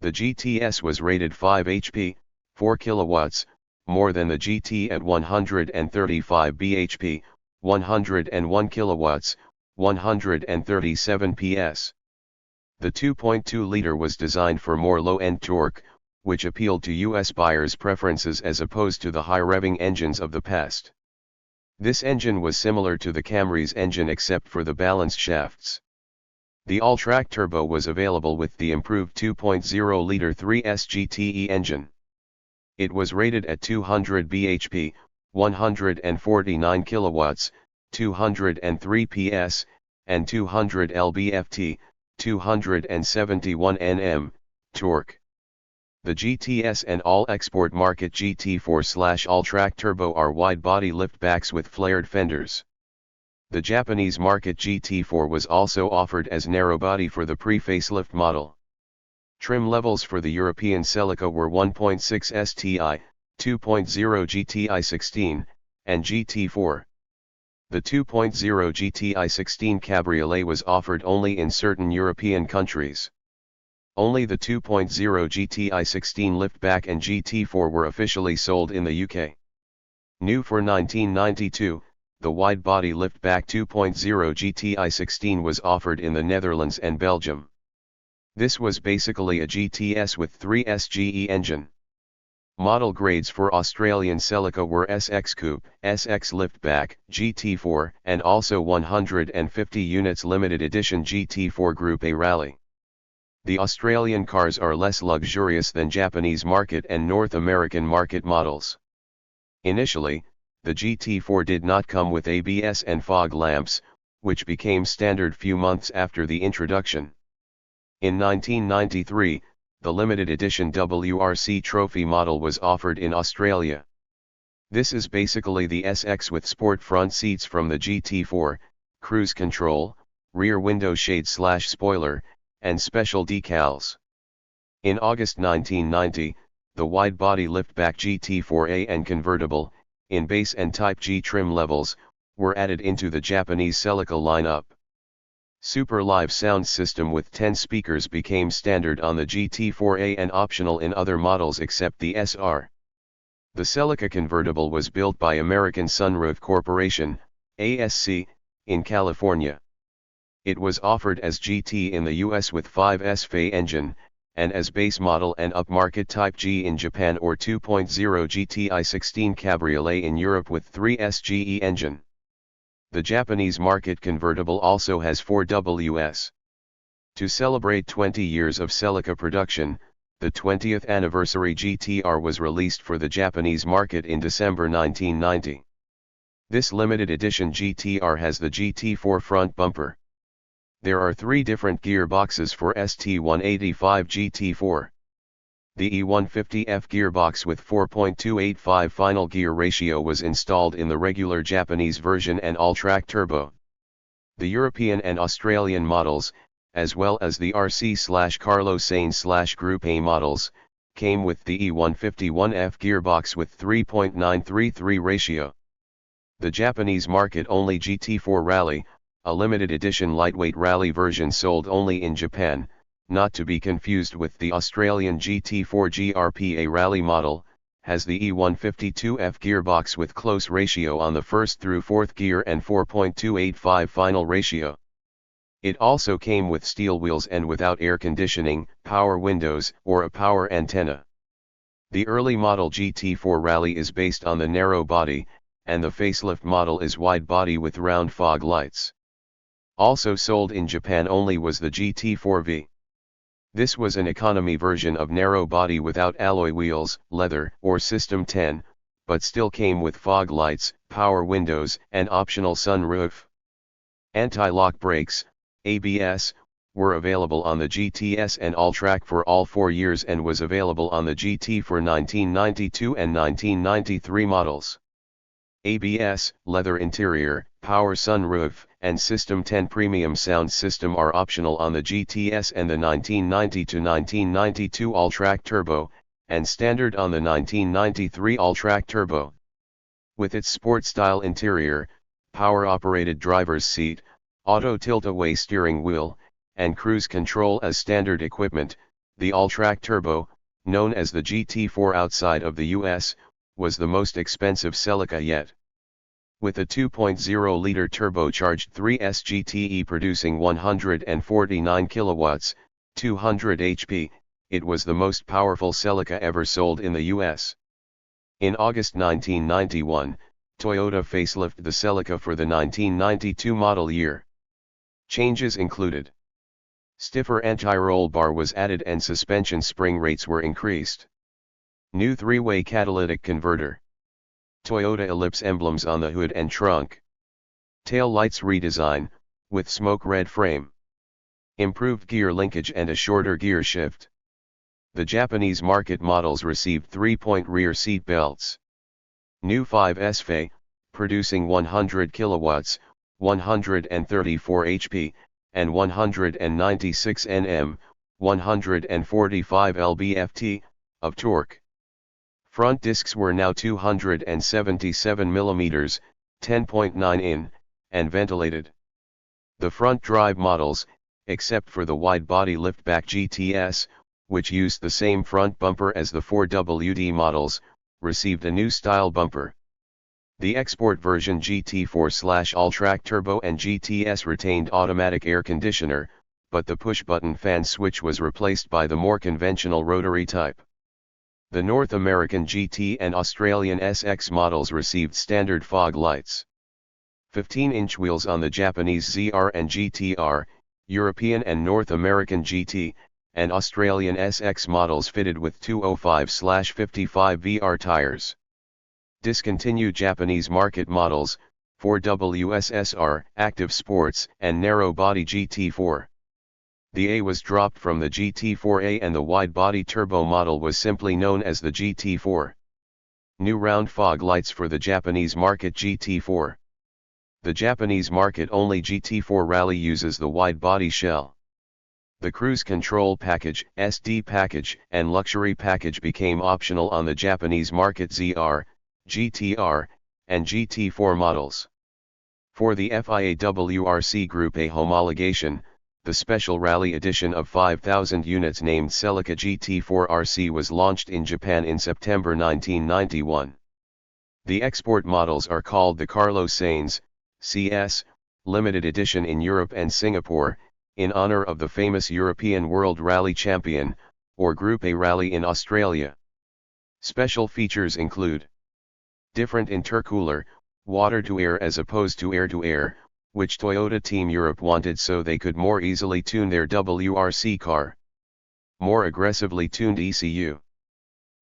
The GTS was rated 5 HP, 4 kilowatts, more than the GT at 135 bhp, 101 kilowatts, 137 PS. The 2.2-liter was designed for more low-end torque, which appealed to US buyers' preferences as opposed to the high-revving engines of the past. This engine was similar to the Camry's engine except for the balanced shafts. The all-track turbo was available with the improved 2.0-liter 3S GTE engine. It was rated at 200 bhp, 149 kilowatts, 203 PS, and 200 lb-ft, 271 Nm, torque. The GTS and all-export market GT4/all-track turbo are wide-body liftbacks with flared fenders. The Japanese market GT4 was also offered as narrow-body for the pre-facelift model. Trim levels for the European Celica were 1.6 STI, 2.0 GTI 16, and GT4. The 2.0 GTI 16 Cabriolet was offered only in certain European countries. Only the 2.0 GTI 16 Liftback and GT4 were officially sold in the UK. New for 1992, the wide-body Liftback 2.0 GTI 16 was offered in the Netherlands and Belgium. This was basically a GTS with 3S GE engine. Model grades for Australian Celica were SX Coupe, SX Liftback, GT4, and also 150 units limited edition GT4 Group A Rally. The Australian cars are less luxurious than Japanese market and North American market models. Initially, the GT4 did not come with ABS and fog lamps, which became standard few months after the introduction. In 1993, the limited edition WRC Trophy model was offered in Australia. This is basically the SX with sport front seats from the GT4, cruise control, rear window shade/spoiler, and special decals. In August 1990, the wide-body liftback GT4A and convertible, in base and Type G trim levels, were added into the Japanese Celica lineup. Super Live sound system with 10 speakers became standard on the GT4A and optional in other models except the SR. The Celica convertible was built by American Sunroof Corporation, ASC, in California. It was offered as GT in the US with 5S FE engine, and as base model and upmarket Type G in Japan or 2.0 GTI 16 Cabriolet in Europe with 3S GE engine. The Japanese market convertible also has 4WS. To celebrate 20 years of Celica production, the 20th anniversary GTR was released for the Japanese market in December 1990. This limited edition GTR has the GT4 front bumper. There are 3 different gearboxes for ST185 GT4. The E150F gearbox with 4.285 final gear ratio was installed in the regular Japanese version and all-track turbo. The European and Australian models, as well as the RC/Carlo Sainz/Group A models, came with the E151F gearbox with 3.933 ratio. The Japanese market only GT4 Rally, a limited edition lightweight rally version sold only in Japan, not to be confused with the Australian GT4 GRPA Rally model, has the E152F gearbox with close ratio on the 1st through 4th gear and 4.285 final ratio. It also came with steel wheels and without air conditioning, power windows, or a power antenna. The early model GT4 Rally is based on the narrow body, and the facelift model is wide body with round fog lights. Also sold in Japan only was the GT4V. This was an economy version of narrow body without alloy wheels, leather, or System 10, but still came with fog lights, power windows, and optional sunroof. Anti-lock brakes, ABS, were available on the GTS and all-track for all 4 years and was available on the GT for 1992 and 1993 models. ABS, leather interior, power sunroof, and System 10 premium sound system are optional on the GTS and the 1990 to 1992 all-track turbo, and standard on the 1993 all-track turbo. With its sport-style interior, power-operated driver's seat, auto tilt-away steering wheel, and cruise control as standard equipment, the all-track turbo, known as the GT4 outside of the US, was the most expensive Celica yet. With a 2.0-liter turbocharged 3S GTE producing 149 kilowatts, 200 HP, it was the most powerful Celica ever sold in the US. In August 1991, Toyota facelift the Celica for the 1992 model year. Changes included: stiffer anti-roll bar was added and suspension spring rates were increased. New 3-way catalytic converter. Toyota ellipse emblems on the hood and trunk. Tail lights redesign, with smoke red frame. Improved gear linkage and a shorter gear shift. The Japanese market models received 3-point rear seat belts. New 5S FE, producing 100 kilowatts, 134 HP, and 196 Nm, 145 lb-ft, of torque. Front discs were now 277 mm, 10.9 in, and ventilated. The front drive models, except for the wide-body Liftback GTS, which used the same front bumper as the 4WD models, received a new style bumper. The export version GT4/All-Track Turbo and GTS retained automatic air conditioner, but the push-button fan switch was replaced by the more conventional rotary type. The North American GT and Australian SX models received standard fog lights. 15-inch wheels on the Japanese ZR and GTR, European and North American GT, and Australian SX models fitted with 205/55 VR tires. Discontinued Japanese market models, 4WSSR, Active Sports, and narrow-body GT4. The A was dropped from the GT4A and the wide-body turbo model was simply known as the GT4. New round fog lights for the Japanese market GT4. The Japanese market-only GT4 Rally uses the wide-body shell. The Cruise Control Package, SD Package, and Luxury Package became optional on the Japanese market ZR, GTR, and GT4 models. For the FIA WRC Group A homologation, the special rally edition of 5,000 units named Celica GT4 RC was launched in Japan in September 1991. The export models are called the Carlos Sainz, CS, limited edition in Europe and Singapore, in honor of the famous European World Rally Champion, or Group A Rally in Australia. Special features include different intercooler, water-to-air as opposed to air-to-air, which Toyota Team Europe wanted so they could more easily tune their WRC car. More aggressively tuned ECU.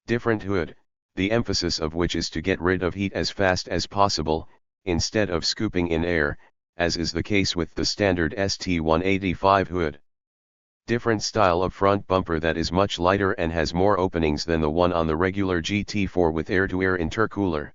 Different hood, the emphasis of which is to get rid of heat as fast as possible, instead of scooping in air, as is the case with the standard ST185 hood. Different style of front bumper that is much lighter and has more openings than the one on the regular GT4 with air-to-air intercooler.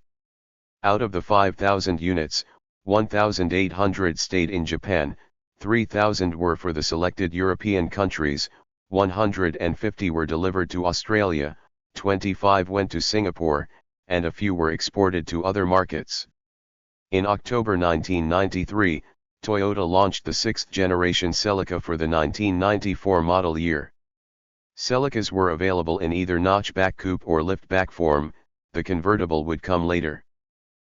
Out of the 5,000 units, 1,800 stayed in Japan, 3,000 were for the selected European countries, 150 were delivered to Australia, 25 went to Singapore, and a few were exported to other markets. In October 1993, Toyota launched the 6th generation Celica for the 1994 model year. Celicas were available in either notchback coupe or liftback form, the convertible would come later.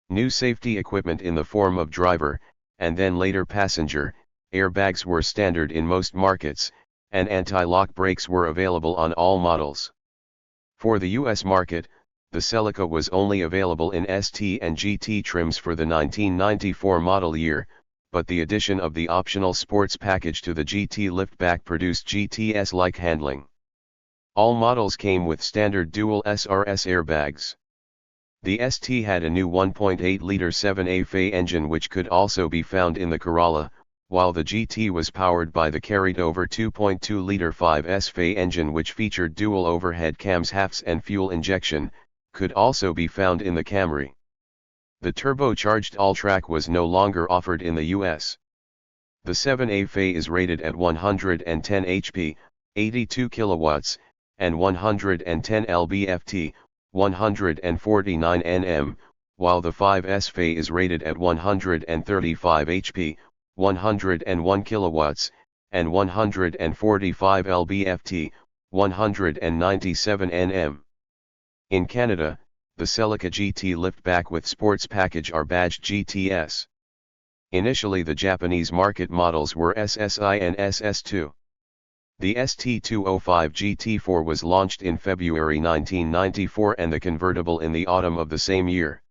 New safety equipment in the form of driver, and then later passenger, airbags were standard in most markets, and anti-lock brakes were available on all models. For the US market, the Celica was only available in ST and GT trims for the 1994 model year, but the addition of the optional sports package to the GT liftback produced GTS-like handling. All models came with standard dual SRS airbags. The ST had a new 1.8-liter 7A FE engine which could also be found in the Corolla, while the GT was powered by the carried-over 2.2-liter 5S FE engine which featured dual overhead cams halves and fuel injection, could also be found in the Camry. The turbocharged all-track was no longer offered in the US. The 7A FE is rated at 110 HP, 82 kilowatts, and 110 lb-ft, 149 Nm, while the 5S FE is rated at 135 HP, 101 kilowatts, and 145 lb-ft, 197 Nm. In Canada, the Celica GT liftback with sports package are badged GTS. Initially the Japanese market models were SSI and SS2. The ST205 GT4 was launched in February 1994 and the convertible in the autumn of the same year.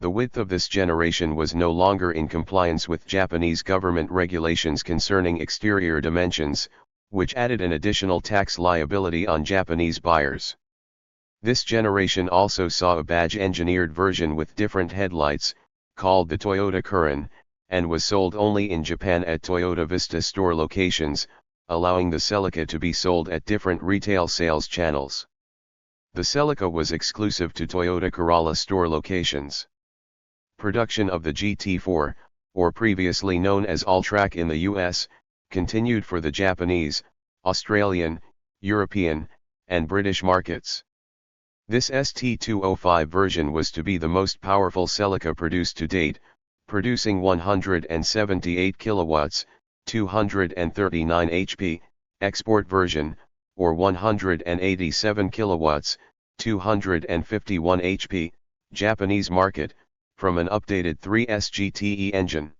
The width of this generation was no longer in compliance with Japanese government regulations concerning exterior dimensions, which added an additional tax liability on Japanese buyers. This generation also saw a badge-engineered version with different headlights, called the Toyota Curren, and was sold only in Japan at Toyota Vista store locations, allowing the Celica to be sold at different retail sales channels. The Celica was exclusive to Toyota Corolla store locations. Production of the GT4, or previously known as Alltrack in the US, continued for the Japanese, Australian, European, and British markets. This ST205 version was to be the most powerful Celica produced to date, producing 178 kilowatts, 239 HP, export version, or 187 kilowatts, 251 HP, Japanese market, from an updated 3S GTE engine.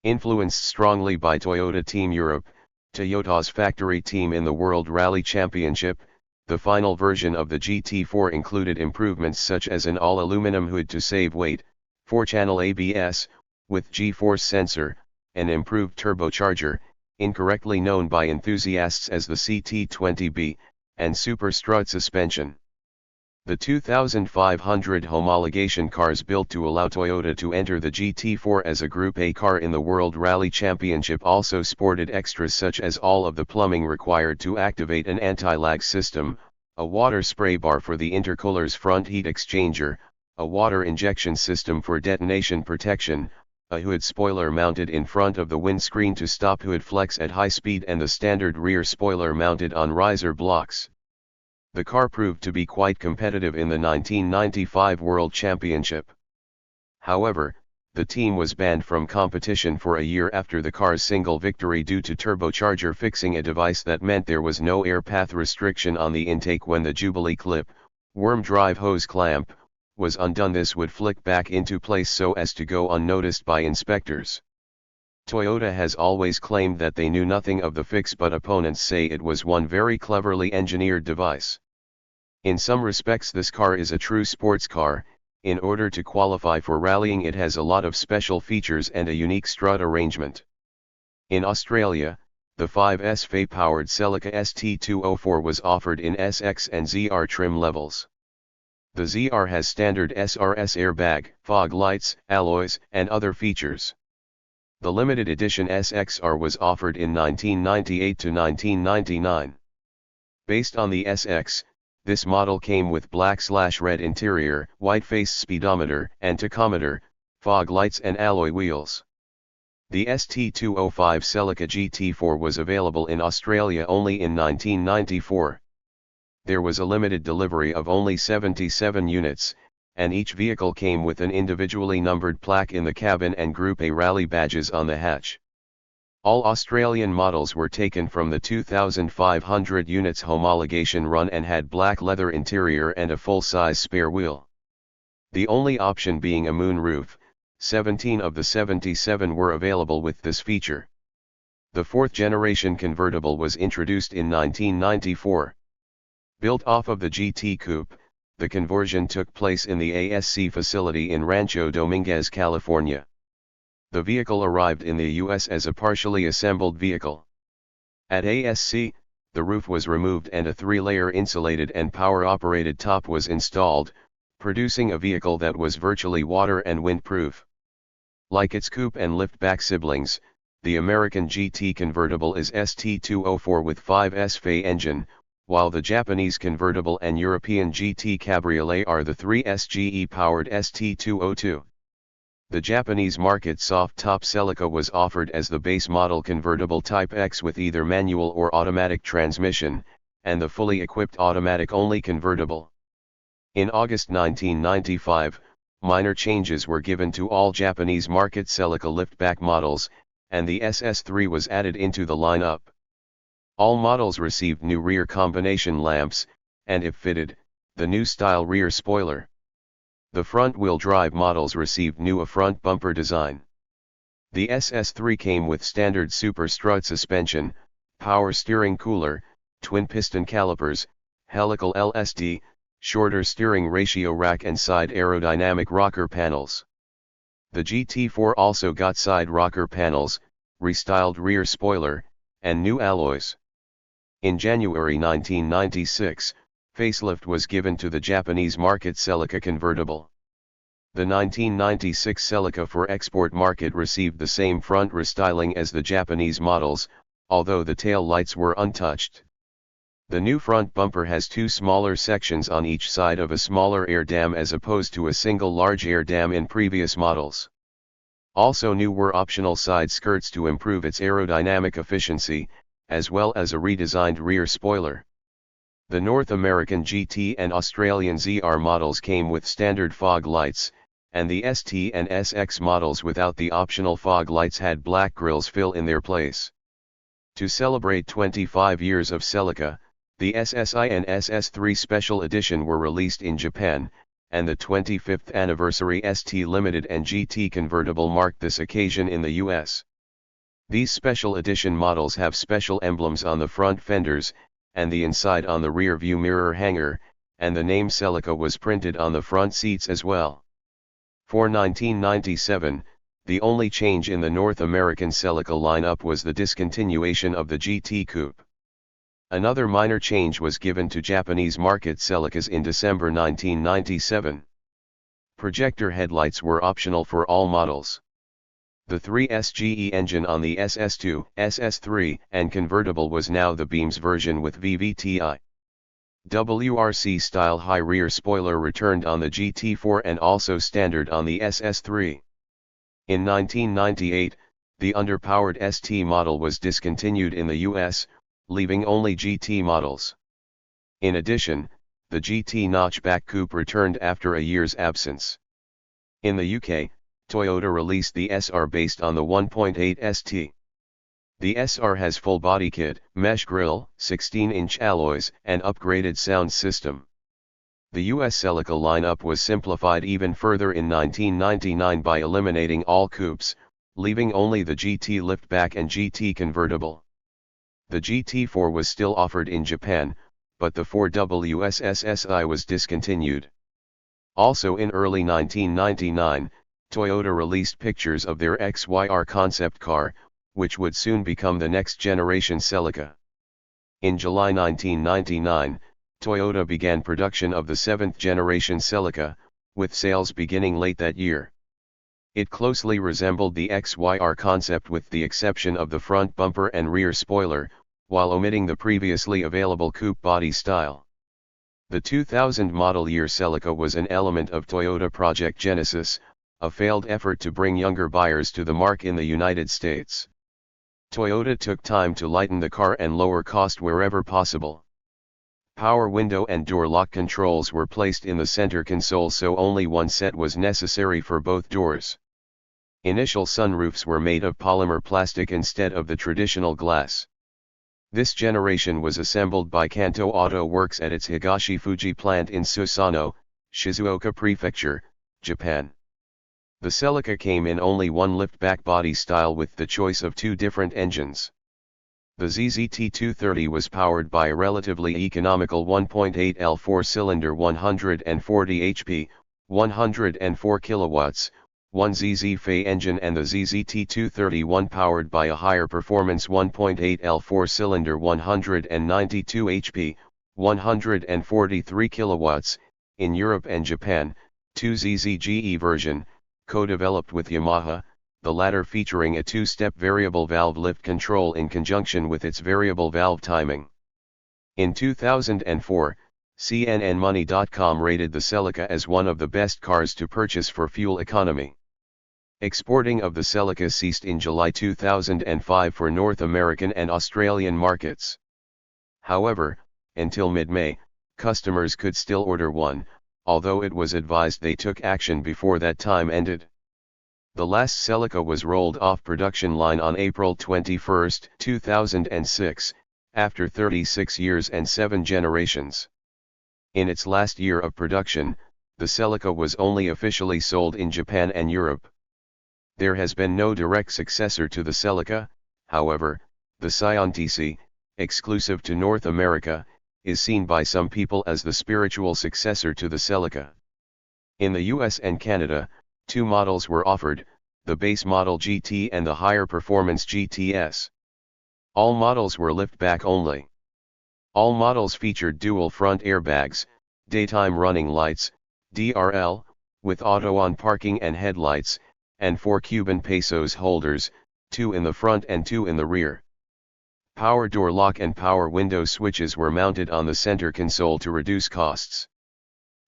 Influenced strongly by Toyota Team Europe, Toyota's factory team in the World Rally Championship, the final version of the GT4 included improvements such as an all-aluminum hood to save weight, 4-channel ABS, with G-force sensor, an improved turbocharger, incorrectly known by enthusiasts as the CT20B, and super strut suspension. The 2,500 homologation cars built to allow Toyota to enter the GT4 as a Group A car in the World Rally Championship also sported extras such as all of the plumbing required to activate an anti-lag system, a water spray bar for the intercooler's front heat exchanger, a water injection system for detonation protection, a hood spoiler mounted in front of the windscreen to stop hood flex at high speed, and the standard rear spoiler mounted on riser blocks. The car proved to be quite competitive in the 1995 World Championship. However, the team was banned from competition for a year after the car's single victory due to turbocharger fixing a device that meant there was no air path restriction on the intake when the Jubilee clip, worm drive hose clamp, was undone. This would flick back into place so as to go unnoticed by inspectors. Toyota has always claimed that they knew nothing of the fix, but opponents say it was one very cleverly engineered device. In some respects this car is a true sports car. In order to qualify for rallying it has a lot of special features and a unique strut arrangement. In Australia, the 5S FE-powered Celica ST204 was offered in SX and ZR trim levels. The ZR has standard SRS airbag, fog lights, alloys, and other features. The limited edition SXR was offered in 1998 to 1999. Based on the SX, this model came with black/red interior, white face speedometer and tachometer, fog lights and alloy wheels. The ST205 Celica GT4 was available in Australia only in 1994. There was a limited delivery of only 77 units, and each vehicle came with an individually numbered plaque in the cabin and Group A rally badges on the hatch. All Australian models were taken from the 2,500 units homologation run and had black leather interior and a full-size spare wheel. The only option being a moon roof. 17 of the 77 were available with this feature. The fourth generation convertible was introduced in 1994. Built off of the GT Coupe, the conversion took place in the ASC facility in Rancho Dominguez, California. The vehicle arrived in the US as a partially assembled vehicle. At ASC, the roof was removed and a 3-layer insulated and power-operated top was installed, producing a vehicle that was virtually water and windproof. Like its coupe and liftback siblings, the American GT convertible is ST204 with 5S FE engine, while the Japanese convertible and European GT cabriolet are the 3S GE-powered ST202. The Japanese market soft-top Celica was offered as the base model convertible Type X with either manual or automatic transmission, and the fully equipped automatic-only convertible. In August 1995, minor changes were given to all Japanese market Celica liftback models, and the SS3 was added into the lineup. All models received new rear combination lamps, and if fitted, the new style rear spoiler. The front-wheel drive models received new front bumper design. The SS3 came with standard super strut suspension, power steering cooler, twin piston calipers, helical LSD, shorter steering ratio rack and side aerodynamic rocker panels. The GT4 also got side rocker panels, restyled rear spoiler, and new alloys. In January 1996, facelift was given to the Japanese market Celica convertible. The 1996 Celica for export market received the same front restyling as the Japanese models, although the tail lights were untouched. The new front bumper has two smaller sections on each side of a smaller air dam as opposed to a single large air dam in previous models. Also new were optional side skirts to improve its aerodynamic efficiency, as well as a redesigned rear spoiler. The North American GT and Australian ZR models came with standard fog lights, and the ST and SX models without the optional fog lights had black grills fill in their place. To celebrate 25 years of Celica, the SSI and SS3 Special Edition were released in Japan, and the 25th anniversary ST Limited and GT convertible marked this occasion in the US. These special edition models have special emblems on the front fenders, and the inside on the rear view mirror hanger, and the name Celica was printed on the front seats as well. For 1997, the only change in the North American Celica lineup was the discontinuation of the GT Coupe. Another minor change was given to Japanese market Celicas in December 1997. Projector headlights were optional for all models. The 3SGE engine on the SS2, SS3, and convertible was now the beams version with VVTi. WRC-style high rear spoiler returned on the GT4 and also standard on the SS3. In 1998, the underpowered ST model was discontinued in the US, leaving only GT models. In addition, the GT notchback coupe returned after a year's absence. In the UK, Toyota released the SR based on the 1.8 ST. The SR has full body kit, mesh grille, 16-inch alloys, and upgraded sound system. The US Celica lineup was simplified even further in 1999 by eliminating all coupes, leaving only the GT liftback and GT convertible. The GT4 was still offered in Japan, but the 4WSSSI was discontinued. Also in early 1999, Toyota released pictures of their XYR concept car, which would soon become the next generation Celica. In July 1999, Toyota began production of the 7th generation Celica, with sales beginning late that year. It closely resembled the XYR concept with the exception of the front bumper and rear spoiler, while omitting the previously available coupe body style. The 2000 model year Celica was an element of Toyota Project Genesis, a failed effort to bring younger buyers to the mark in the United States. Toyota took time to lighten the car and lower cost wherever possible. Power window and door lock controls were placed in the center console so only one set was necessary for both doors. Initial sunroofs were made of polymer plastic instead of the traditional glass. This generation was assembled by Kanto Auto Works at its Higashi-Fuji plant in Susano, Shizuoka Prefecture, Japan. The Celica came in only one liftback body style with the choice of two different engines. The ZZT230 was powered by a relatively economical 1.8L four-cylinder 140 HP, 104 kilowatts, 1ZZ Fei engine, and the ZZT231 powered by a higher performance 1.8L four-cylinder 192 HP, 143 kilowatts, in Europe and Japan, 2ZZGE version, co-developed with Yamaha, the latter featuring a two-step variable valve lift control in conjunction with its variable valve timing. In 2004, CNNmoney.com rated the Celica as one of the best cars to purchase for fuel economy. Exporting of the Celica ceased in July 2005 for North American and Australian markets. However, until mid-May, customers could still order one, although it was advised they took action before that time ended. The last Celica was rolled off production line on April 21, 2006, after 36 years and 7 generations. In its last year of production, the Celica was only officially sold in Japan and Europe. There has been no direct successor to the Celica, however, the Scion TC, exclusive to North America, is seen by some people as the spiritual successor to the Celica. In the US and Canada, two models were offered, the base model GT and the higher performance GTS. All models were liftback only. All models featured dual front airbags, daytime running lights, DRL, with auto-on parking and headlights, and 4 Cuban pesos holders, 2 in the front and 2 in the rear. Power door lock and power window switches were mounted on the center console to reduce costs.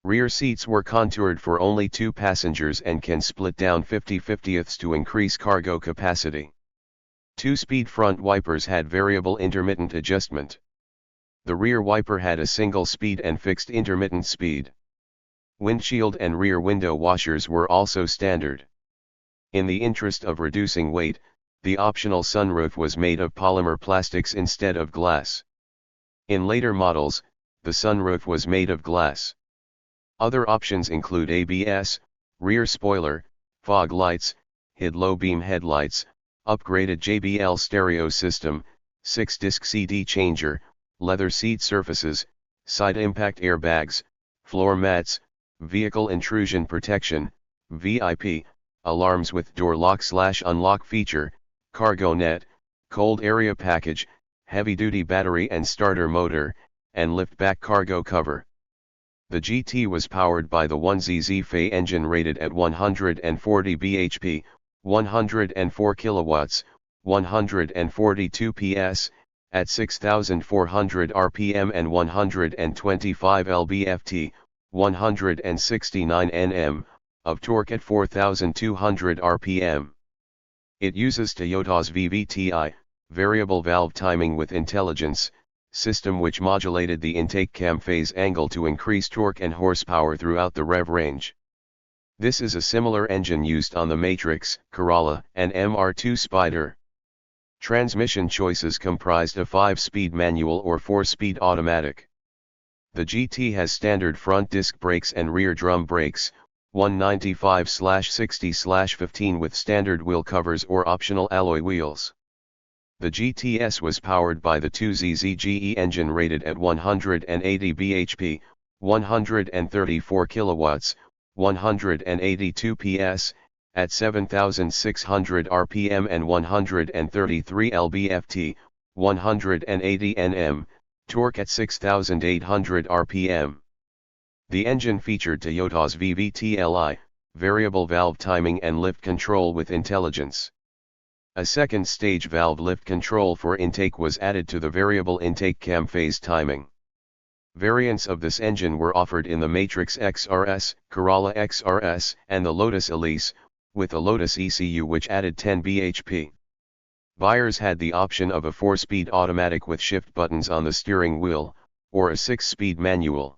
Rear seats were contoured for only 2 passengers and can split down 50/50ths to increase cargo capacity. 2-speed front wipers had variable intermittent adjustment. The rear wiper had a single speed and fixed intermittent speed. Windshield and rear window washers were also standard. In the interest of reducing weight, the optional sunroof was made of polymer plastics instead of glass. In later models, the sunroof was made of glass. Other options include ABS, rear spoiler, fog lights, HID low-beam headlights, upgraded JBL stereo system, 6-disc CD changer, leather seat surfaces, side impact airbags, floor mats, vehicle intrusion protection, VIP, alarms with door lock/unlock feature, cargo net, cold area package, heavy-duty battery and starter motor, and liftback cargo cover. The GT was powered by the 1ZZ Fe engine rated at 140 bhp, 104 kilowatts, 142 PS, at 6,400 RPM and 125 lb-ft, 169 Nm, of torque at 4,200 RPM. It uses Toyota's VVTi, variable valve timing with intelligence, system which modulated the intake cam phase angle to increase torque and horsepower throughout the rev range. This is a similar engine used on the Matrix, Corolla, and MR2 Spider. Transmission choices comprised a 5-speed manual or 4-speed automatic. The GT has standard front disc brakes and rear drum brakes, 195/60/15 with standard wheel covers or optional alloy wheels. The GTS was powered by the 2ZZ GE engine rated at 180 bhp, 134 kilowatts, 182 PS, at 7,600 RPM and 133 lb-ft, 180 Nm, torque at 6,800 RPM. The engine featured Toyota's VVT-Li, variable valve timing and lift control with intelligence. A second stage valve lift control for intake was added to the variable intake cam phase timing. Variants of this engine were offered in the Matrix XRS, Corolla XRS, and the Lotus Elise, with the Lotus ECU which added 10 bhp. Buyers had the option of a 4-speed automatic with shift buttons on the steering wheel, or a 6-speed manual.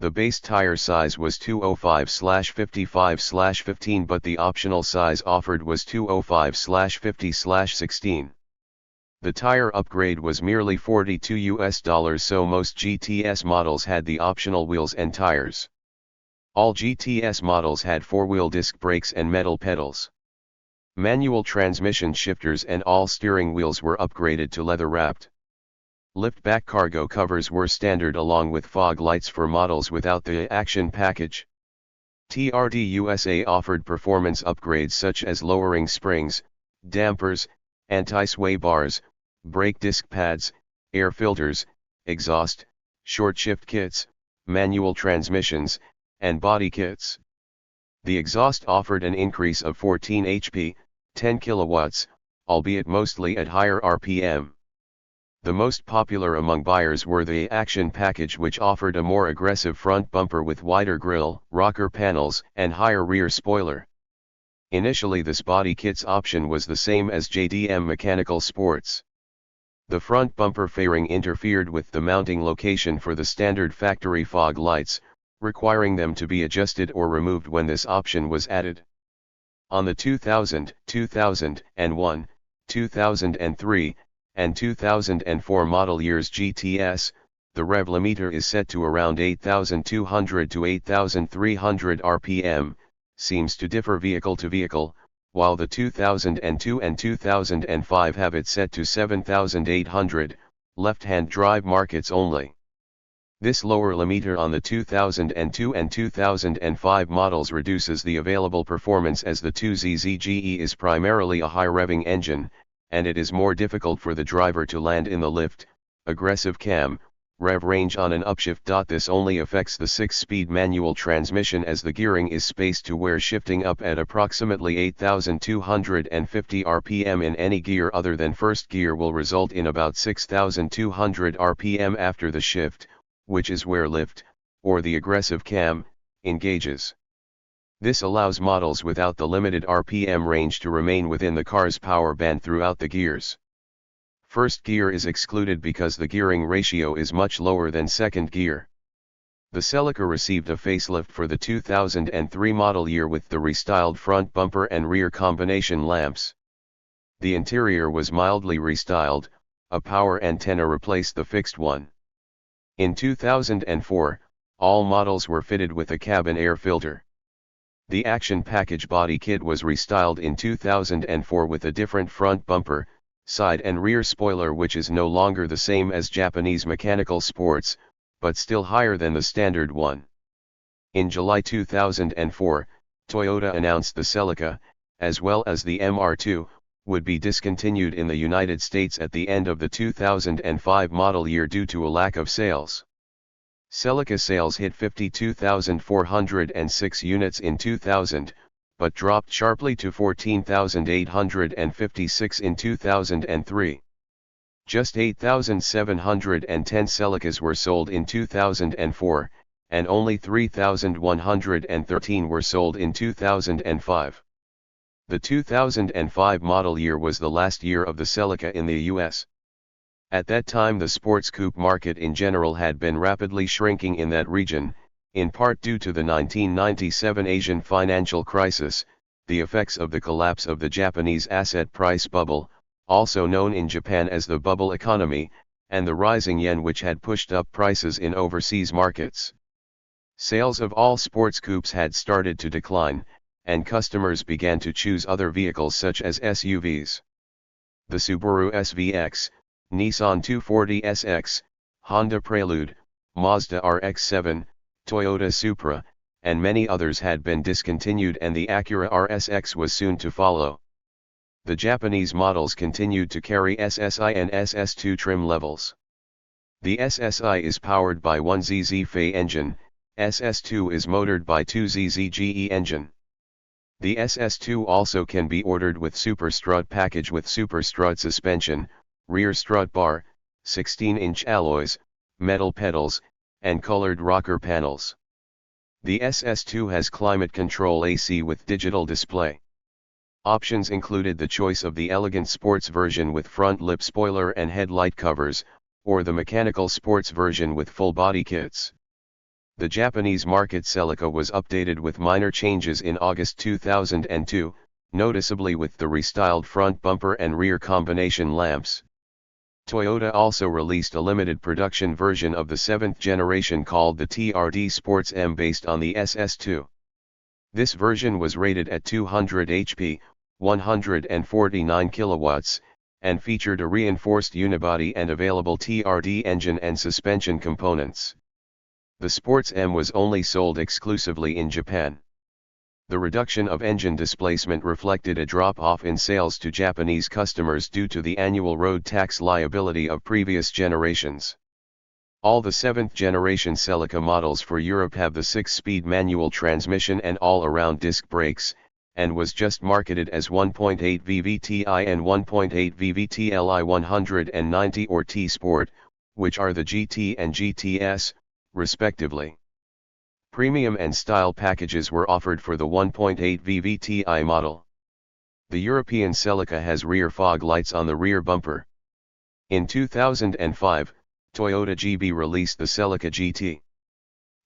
The base tire size was 205/55/15 but the optional size offered was 205/50/16. The tire upgrade was merely $42 so most GTS models had the optional wheels and tires. All GTS models had 4-wheel disc brakes and metal pedals. Manual transmission shifters and all steering wheels were upgraded to leather-wrapped. Liftback cargo covers were standard along with fog lights for models without the Action package. TRD USA offered performance upgrades such as lowering springs, dampers, anti-sway bars, brake disc pads, air filters, exhaust, short shift kits, manual transmissions, and body kits. The exhaust offered an increase of 14 HP, 10 kilowatts, albeit mostly at higher RPM. The most popular among buyers were the Action package which offered a more aggressive front bumper with wider grille, rocker panels, and higher rear spoiler. Initially this body kit's option was the same as JDM Mechanical Sports. The front bumper fairing interfered with the mounting location for the standard factory fog lights, requiring them to be adjusted or removed when this option was added. On the 2000, 2001, 2003, and 2004 model years GTS, the rev limiter is set to around 8,200 to 8,300 RPM, seems to differ vehicle to vehicle, while the 2002 and 2005 have it set to 7,800, left-hand drive markets only. This lower limiter on the 2002 and 2005 models reduces the available performance, as the 2ZZGE is primarily a high-revving engine, and it is more difficult for the driver to land in the lift. Aggressive cam, rev range on an upshift. This only affects the 6-speed manual transmission, as the gearing is spaced to where shifting up at approximately 8,250 rpm in any gear other than first gear will result in about 6,200 rpm after the shift, which is where lift, or the aggressive cam, engages. This allows models without the limited RPM range to remain within the car's power band throughout the gears. First gear is excluded because the gearing ratio is much lower than second gear. The Celica received a facelift for the 2003 model year with the restyled front bumper and rear combination lamps. The interior was mildly restyled, a power antenna replaced the fixed one. In 2004, all models were fitted with a cabin air filter. The Action Package body kit was restyled in 2004 with a different front bumper, side and rear spoiler, which is no longer the same as Japanese mechanical sports, but still higher than the standard one. In July 2004, Toyota announced the Celica, as well as the MR2, would be discontinued in the United States at the end of the 2005 model year due to a lack of sales. Celica sales hit 52,406 units in 2000, but dropped sharply to 14,856 in 2003. Just 8,710 Celicas were sold in 2004, and only 3,113 were sold in 2005. The 2005 model year was the last year of the Celica in the US. At that time, the sports coupe market in general had been rapidly shrinking in that region, in part due to the 1997 Asian financial crisis, the effects of the collapse of the Japanese asset price bubble, also known in Japan as the bubble economy, and the rising yen, which had pushed up prices in overseas markets. Sales of all sports coupes had started to decline, and customers began to choose other vehicles such as SUVs. The Subaru SVX, Nissan 240SX, Honda Prelude, Mazda RX-7, Toyota Supra, and many others had been discontinued, and the Acura RSX was soon to follow. The Japanese models continued to carry SSI and SS2 trim levels. The SSI is powered by 1ZZ Fei engine, SS2 is motored by 2ZZ GE engine. The SS2 also can be ordered with Super Strut package with Super Strut suspension, rear strut bar, 16-inch alloys, metal pedals, and colored rocker panels. The SS2 has climate control AC with digital display. Options included the choice of the elegant sports version with front lip spoiler and headlight covers, or the mechanical sports version with full body kits. The Japanese market Celica was updated with minor changes in August 2002, noticeably with the restyled front bumper and rear combination lamps. Toyota also released a limited production version of the 7th generation called the TRD Sports M based on the SS2. This version was rated at 200 HP, 149 kilowatts, and featured a reinforced unibody and available TRD engine and suspension components. The Sports M was only sold exclusively in Japan. The reduction of engine displacement reflected a drop-off in sales to Japanese customers due to the annual road tax liability of previous generations. All the 7th generation Celica models for Europe have the 6-speed manual transmission and all-around disc brakes, and was just marketed as 1.8 VVT-i and 1.8 VVT-Li 190 or T-Sport, which are the GT and GTS, respectively. Premium and style packages were offered for the 1.8 VVT-i model. The European Celica has rear fog lights on the rear bumper. In 2005, Toyota GB released the Celica GT.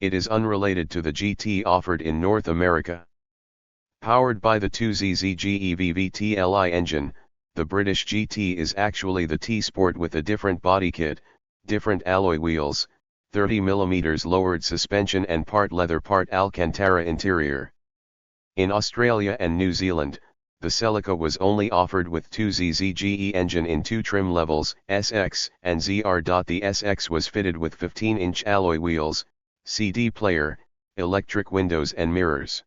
It is unrelated to the GT offered in North America. Powered by the 2ZZ-GE VVT-Li engine, the British GT is actually the T-Sport with a different body kit, different alloy wheels, 30mm lowered suspension and part leather part Alcantara interior. In Australia and New Zealand, the the Celica was only offered with 2ZZGE engine in 2 trim levels, SX and ZR. The SX was fitted with 15-inch alloy wheels, CD player, electric windows and mirrors.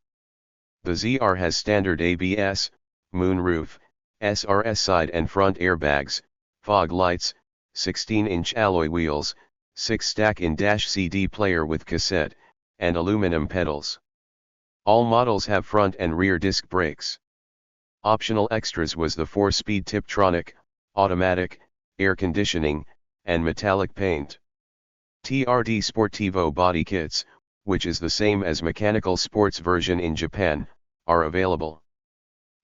The ZR has standard ABS, moonroof, SRS side and front airbags, fog lights, 16-inch alloy wheels, 6-stack-in-dash CD player with cassette, and aluminum pedals. All models have front and rear disc brakes. Optional extras was the 4-speed Tiptronic, automatic, air conditioning, and metallic paint. TRD Sportivo body kits, which is the same as mechanical sports version in Japan, are available.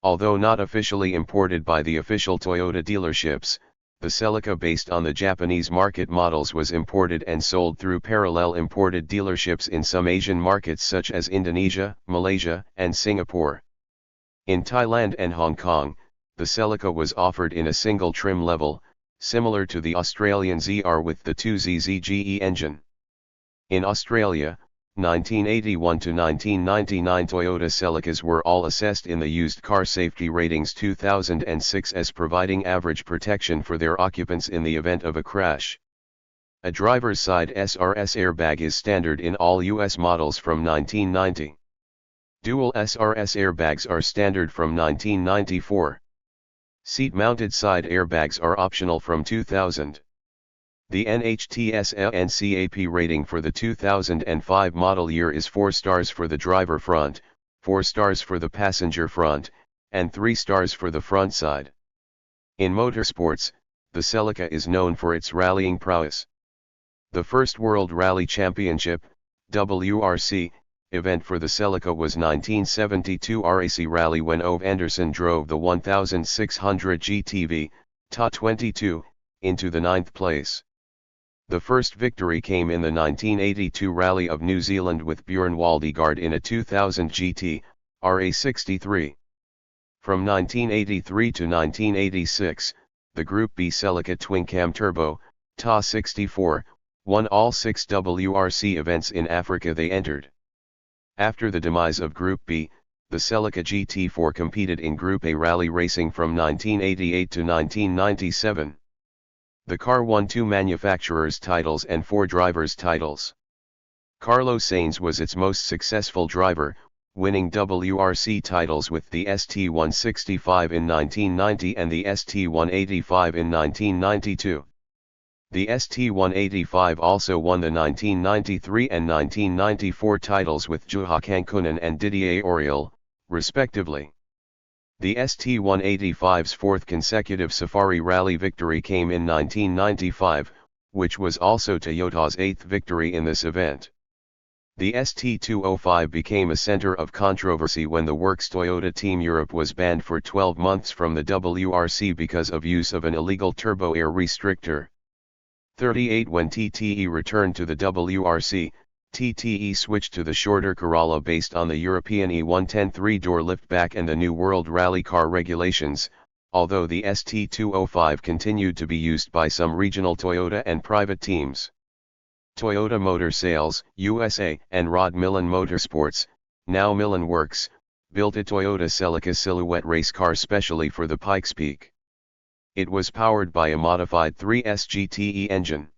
Although not officially imported by the official Toyota dealerships, the Celica based on the Japanese market models was imported and sold through parallel imported dealerships in some Asian markets such as Indonesia, Malaysia, and Singapore. In Thailand and Hong Kong, the Celica was offered in a single trim level, similar to the Australian ZR with the 2ZZGE engine. In Australia, 1981 to 1999 Toyota Celicas were all assessed in the Used Car Safety Ratings 2006 as providing average protection for their occupants in the event of a crash. A driver's side SRS airbag is standard in all US models from 1990. Dual SRS airbags are standard from 1994. Seat-mounted side airbags are optional from 2000. The NHTSA/NCAP rating for the 2005 model year is 4 stars for the driver front, 4 stars for the passenger front, and 3 stars for the front side. In motorsports, the Celica is known for its rallying prowess. The first World Rally Championship, WRC, event for the Celica was 1972 RAC Rally when Ove Anderson drove the 1600 GTV, TA-22, into the 9th place. The first victory came in the 1982 Rally of New Zealand with Bjorn Waldegaard in a 2000 GT, RA63. From 1983 to 1986, the Group B Celica Twin-Cam Turbo, TA-64, won all 6 WRC events in Africa they entered. After the demise of Group B, the Celica GT4 competed in Group A rally racing from 1988 to 1997. The car won 2 manufacturers' titles and 4 drivers' titles. Carlos Sainz was its most successful driver, winning WRC titles with the ST165 in 1990 and the ST185 in 1992. The ST185 also won the 1993 and 1994 titles with Juha Kankkunen and Didier Auriol, respectively. The ST185's 4th consecutive Safari Rally victory came in 1995, which was also Toyota's 8th victory in this event. The ST205 became a center of controversy when the Works Toyota Team Europe was banned for 12 months from the WRC because of use of an illegal turbo air restrictor. 38 When TTE returned to the WRC, TTE switched to the shorter Corolla based on the European E110 3-door liftback and the New World Rally car regulations, although the ST205 continued to be used by some regional Toyota and private teams. Toyota Motor Sales, USA, and Rod Millen Motorsports, now Millen Works, built a Toyota Celica silhouette race car specially for the Pikes Peak. It was powered by a modified 3S GTE engine.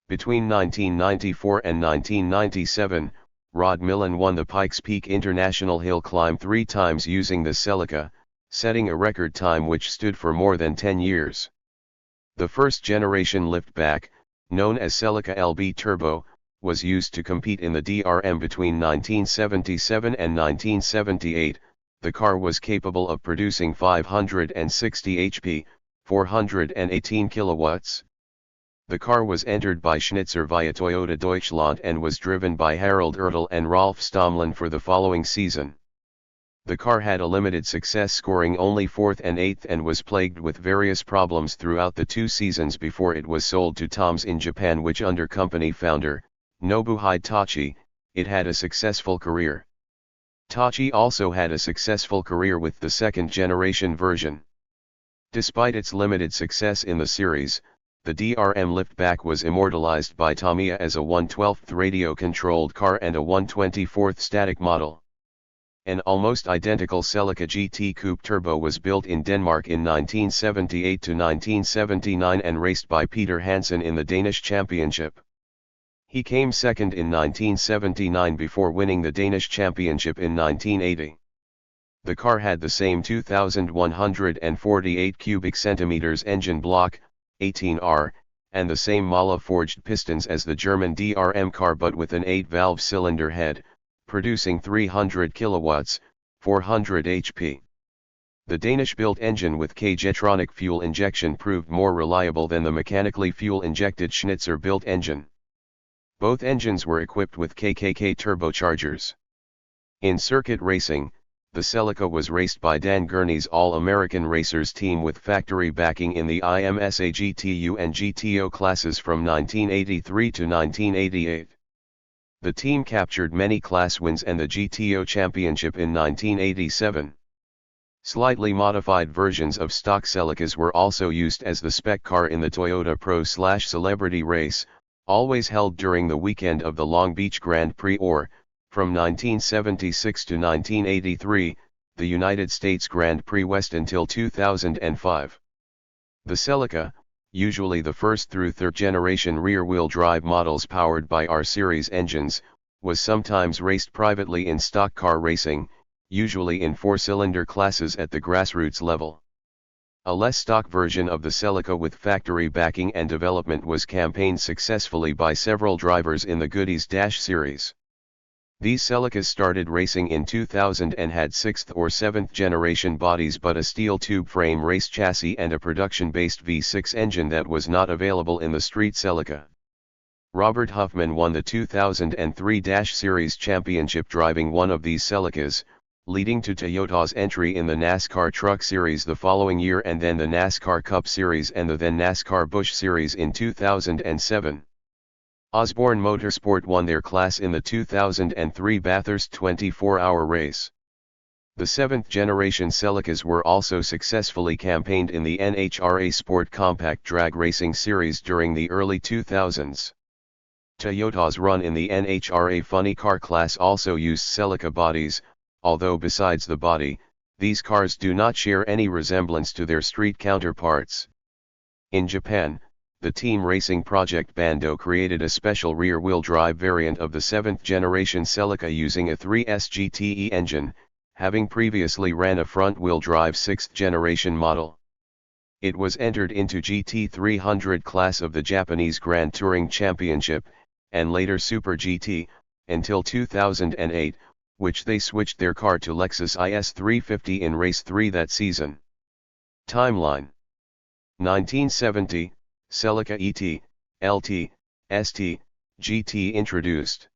Between 1994 and 1997, Rod Millen won the Pikes Peak International Hill Climb 3 times using the Celica, setting a record time which stood for more than 10 years. The first-generation liftback, known as Celica LB Turbo, was used to compete in the DRM between 1977 and 1978. The car was capable of producing 560 HP, 418 kilowatts. The car was entered by Schnitzer via Toyota Deutschland and was driven by Harald Ertl and Rolf Stomlin for the following season. The car had a limited success, scoring only 4th and 8th, and was plagued with various problems throughout the 2 seasons before it was sold to Toms in Japan, which under company founder, Nobuhide Tachi, it had a successful career. Tachi also had a successful career with the 2nd-generation version. Despite its limited success in the series, the DRM liftback was immortalized by Tamiya as a 1/12th radio-controlled car and a 1/24th static model. An almost identical Celica GT Coupe Turbo was built in Denmark in 1978 to 1979 and raced by Peter Hansen in the Danish Championship. He came second in 1979 before winning the Danish Championship in 1980. The car had the same 2,148 cubic centimeters engine block, 18R, and the same Mala-forged pistons as the German DRM car but with an 8-valve cylinder head, producing 300 kilowatts, 400 HP. The Danish-built engine with K-Jetronic fuel injection proved more reliable than the mechanically fuel-injected Schnitzer-built engine. Both engines were equipped with KKK turbochargers. In circuit racing, the Celica was raced by Dan Gurney's All-American Racers team with factory backing in the IMSA GTU and GTO classes from 1983 to 1988. The team captured many class wins and the GTO championship in 1987. Slightly modified versions of stock Celicas were also used as the spec car in the Toyota Pro/Celebrity race, always held during the weekend of the Long Beach Grand Prix or, from 1976 to 1983, the United States Grand Prix West until 2005. The Celica, usually the first through third generation rear-wheel drive models powered by R-Series engines, was sometimes raced privately in stock car racing, usually in four-cylinder classes at the grassroots level. A less stock version of the Celica with factory backing and development was campaigned successfully by several drivers in the Goodies Dash series. These Celicas started racing in 2000 and had 6th or 7th generation bodies but a steel tube frame race chassis and a production-based V6 engine that was not available in the street Celica. Robert Huffman won the 2003 Dash Series Championship driving one of these Celicas, leading to Toyota's entry in the NASCAR Truck Series the following year and then the NASCAR Cup Series and the then NASCAR Busch Series in 2007. Osborne Motorsport won their class in the 2003 Bathurst 24-hour race. The 7th generation Celicas were also successfully campaigned in the NHRA Sport Compact Drag Racing Series during the early 2000s. Toyota's run in the NHRA Funny Car class also used Celica bodies, although besides the body, these cars do not share any resemblance to their street counterparts. In Japan, the Team Racing Project Bando created a special rear-wheel drive variant of the 7th generation Celica using a 3S GTE engine, having previously ran a front-wheel drive 6th generation model. It was entered into GT300 class of the Japanese Grand Touring Championship, and later Super GT, until 2008, which they switched their car to Lexus IS350 in Race 3 that season. Timeline: 1970, Celica ET, LT, ST, GT introduced.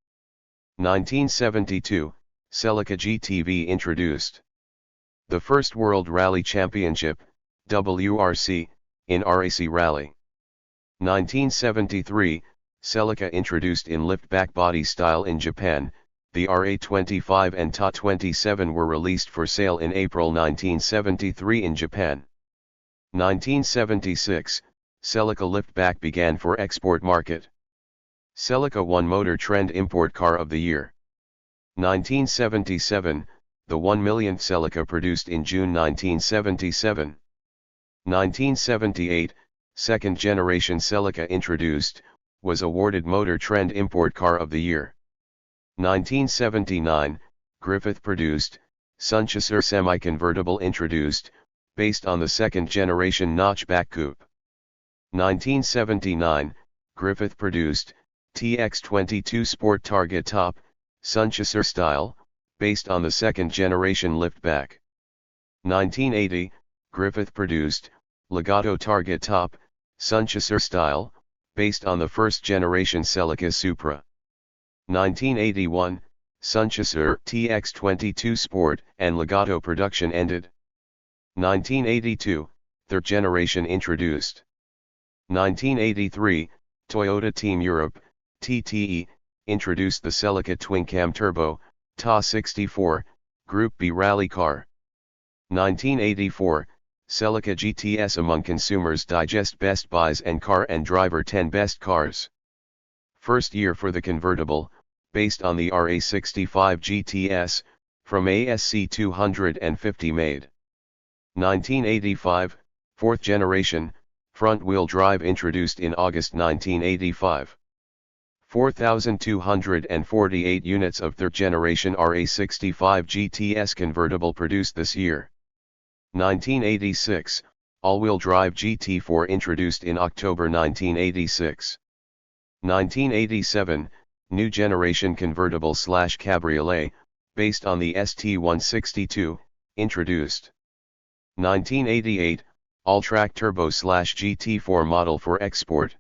1972, Celica GTV introduced. The first World Rally Championship, WRC, in RAC Rally. 1973, Celica introduced in liftback body style in Japan. The RA25 and TA27 were released for sale in April 1973 in Japan. 1976, Celica liftback began for export market. Celica won Motor Trend Import Car of the Year. 1977, the 1 millionth Celica produced in June 1977. 1978, second generation Celica introduced, was awarded Motor Trend Import Car of the Year. 1979, Griffith produced, Sunchaser semi-convertible introduced, based on the second generation notchback coupe. 1979, Griffith produced, TX22 Sport Target Top, Sunchaser style, based on the second generation liftback. 1980, Griffith produced, Legato Target Top, Sunchaser style, based on the first generation Celica Supra. 1981, Sunchaser TX22 Sport and Legato production ended. 1982, third generation introduced. 1983, Toyota Team Europe, TTE, introduced the Celica Twin Cam Turbo, TA64, Group B rally car. 1984, Celica GTS among Consumers Digest Best Buys and Car and Driver 10 Best Cars. First year for the convertible, based on the RA65 GTS, From ASC 250 made. 1985, 4th generation, front-wheel drive introduced in August 1985. 4,248 units of 3rd generation RA65 GTS convertible produced this year. 1986, all-wheel drive GT4 introduced in October 1986. 1987, new generation convertible/cabriolet, based on the ST162, introduced. 1988, all-track turbo/GT4 model for export.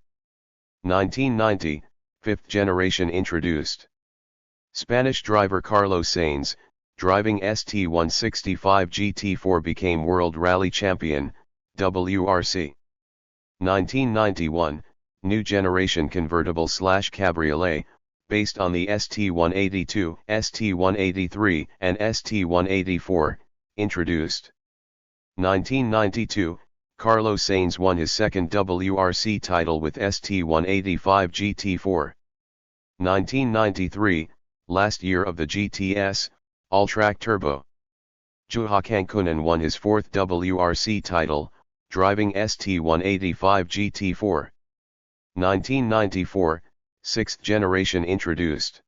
1990, 5th generation introduced. Spanish driver Carlos Sainz, driving ST165 GT4 became World Rally Champion, WRC. 1991, new generation convertible/cabriolet, based on the ST182, ST183, and ST184, introduced. 1992, Carlos Sainz won his second WRC title with ST185 GT4. 1993, last year of the GTS, all-track turbo. Johan Koenen won his fourth WRC title, driving ST185 GT4. 1994, 6th generation introduced.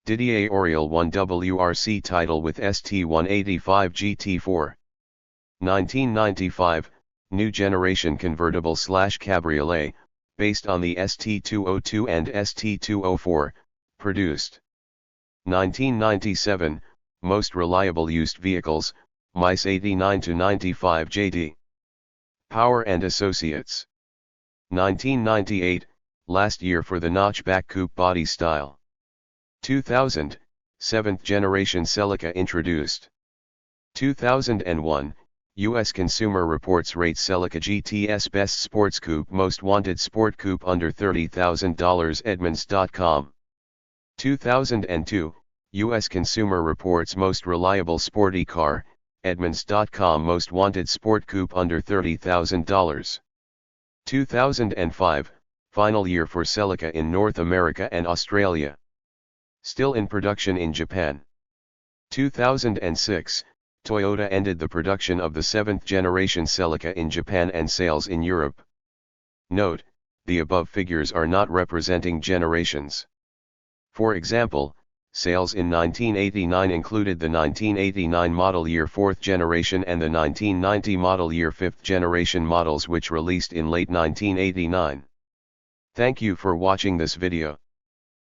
Didier Auriol won WRC title with ST185 GT4. 1995, new generation convertible/cabriolet, based on the ST202 and ST204, produced. 1997, most reliable used vehicles, MICE 89-95 JD. Power and Associates. 1998, last year for the notchback coupe body style. 2000, 7th generation Celica introduced. 2001, U.S. Consumer Reports rates Celica GTS Best Sports Coupe Most Wanted Sport Coupe under $30,000 Edmunds.com. 2002, U.S. Consumer Reports Most Reliable Sporty Car, Edmunds.com Most Wanted Sport Coupe under $30,000. 2005, final year for Celica in North America and Australia. Still in production in Japan. 2006, Toyota ended the production of the 7th generation Celica in Japan and sales in Europe. Note, the above figures are not representing generations. For example, sales in 1989 included the 1989 model year 4th generation and the 1990 model year 5th generation models which released in late 1989. Thank you for watching this video.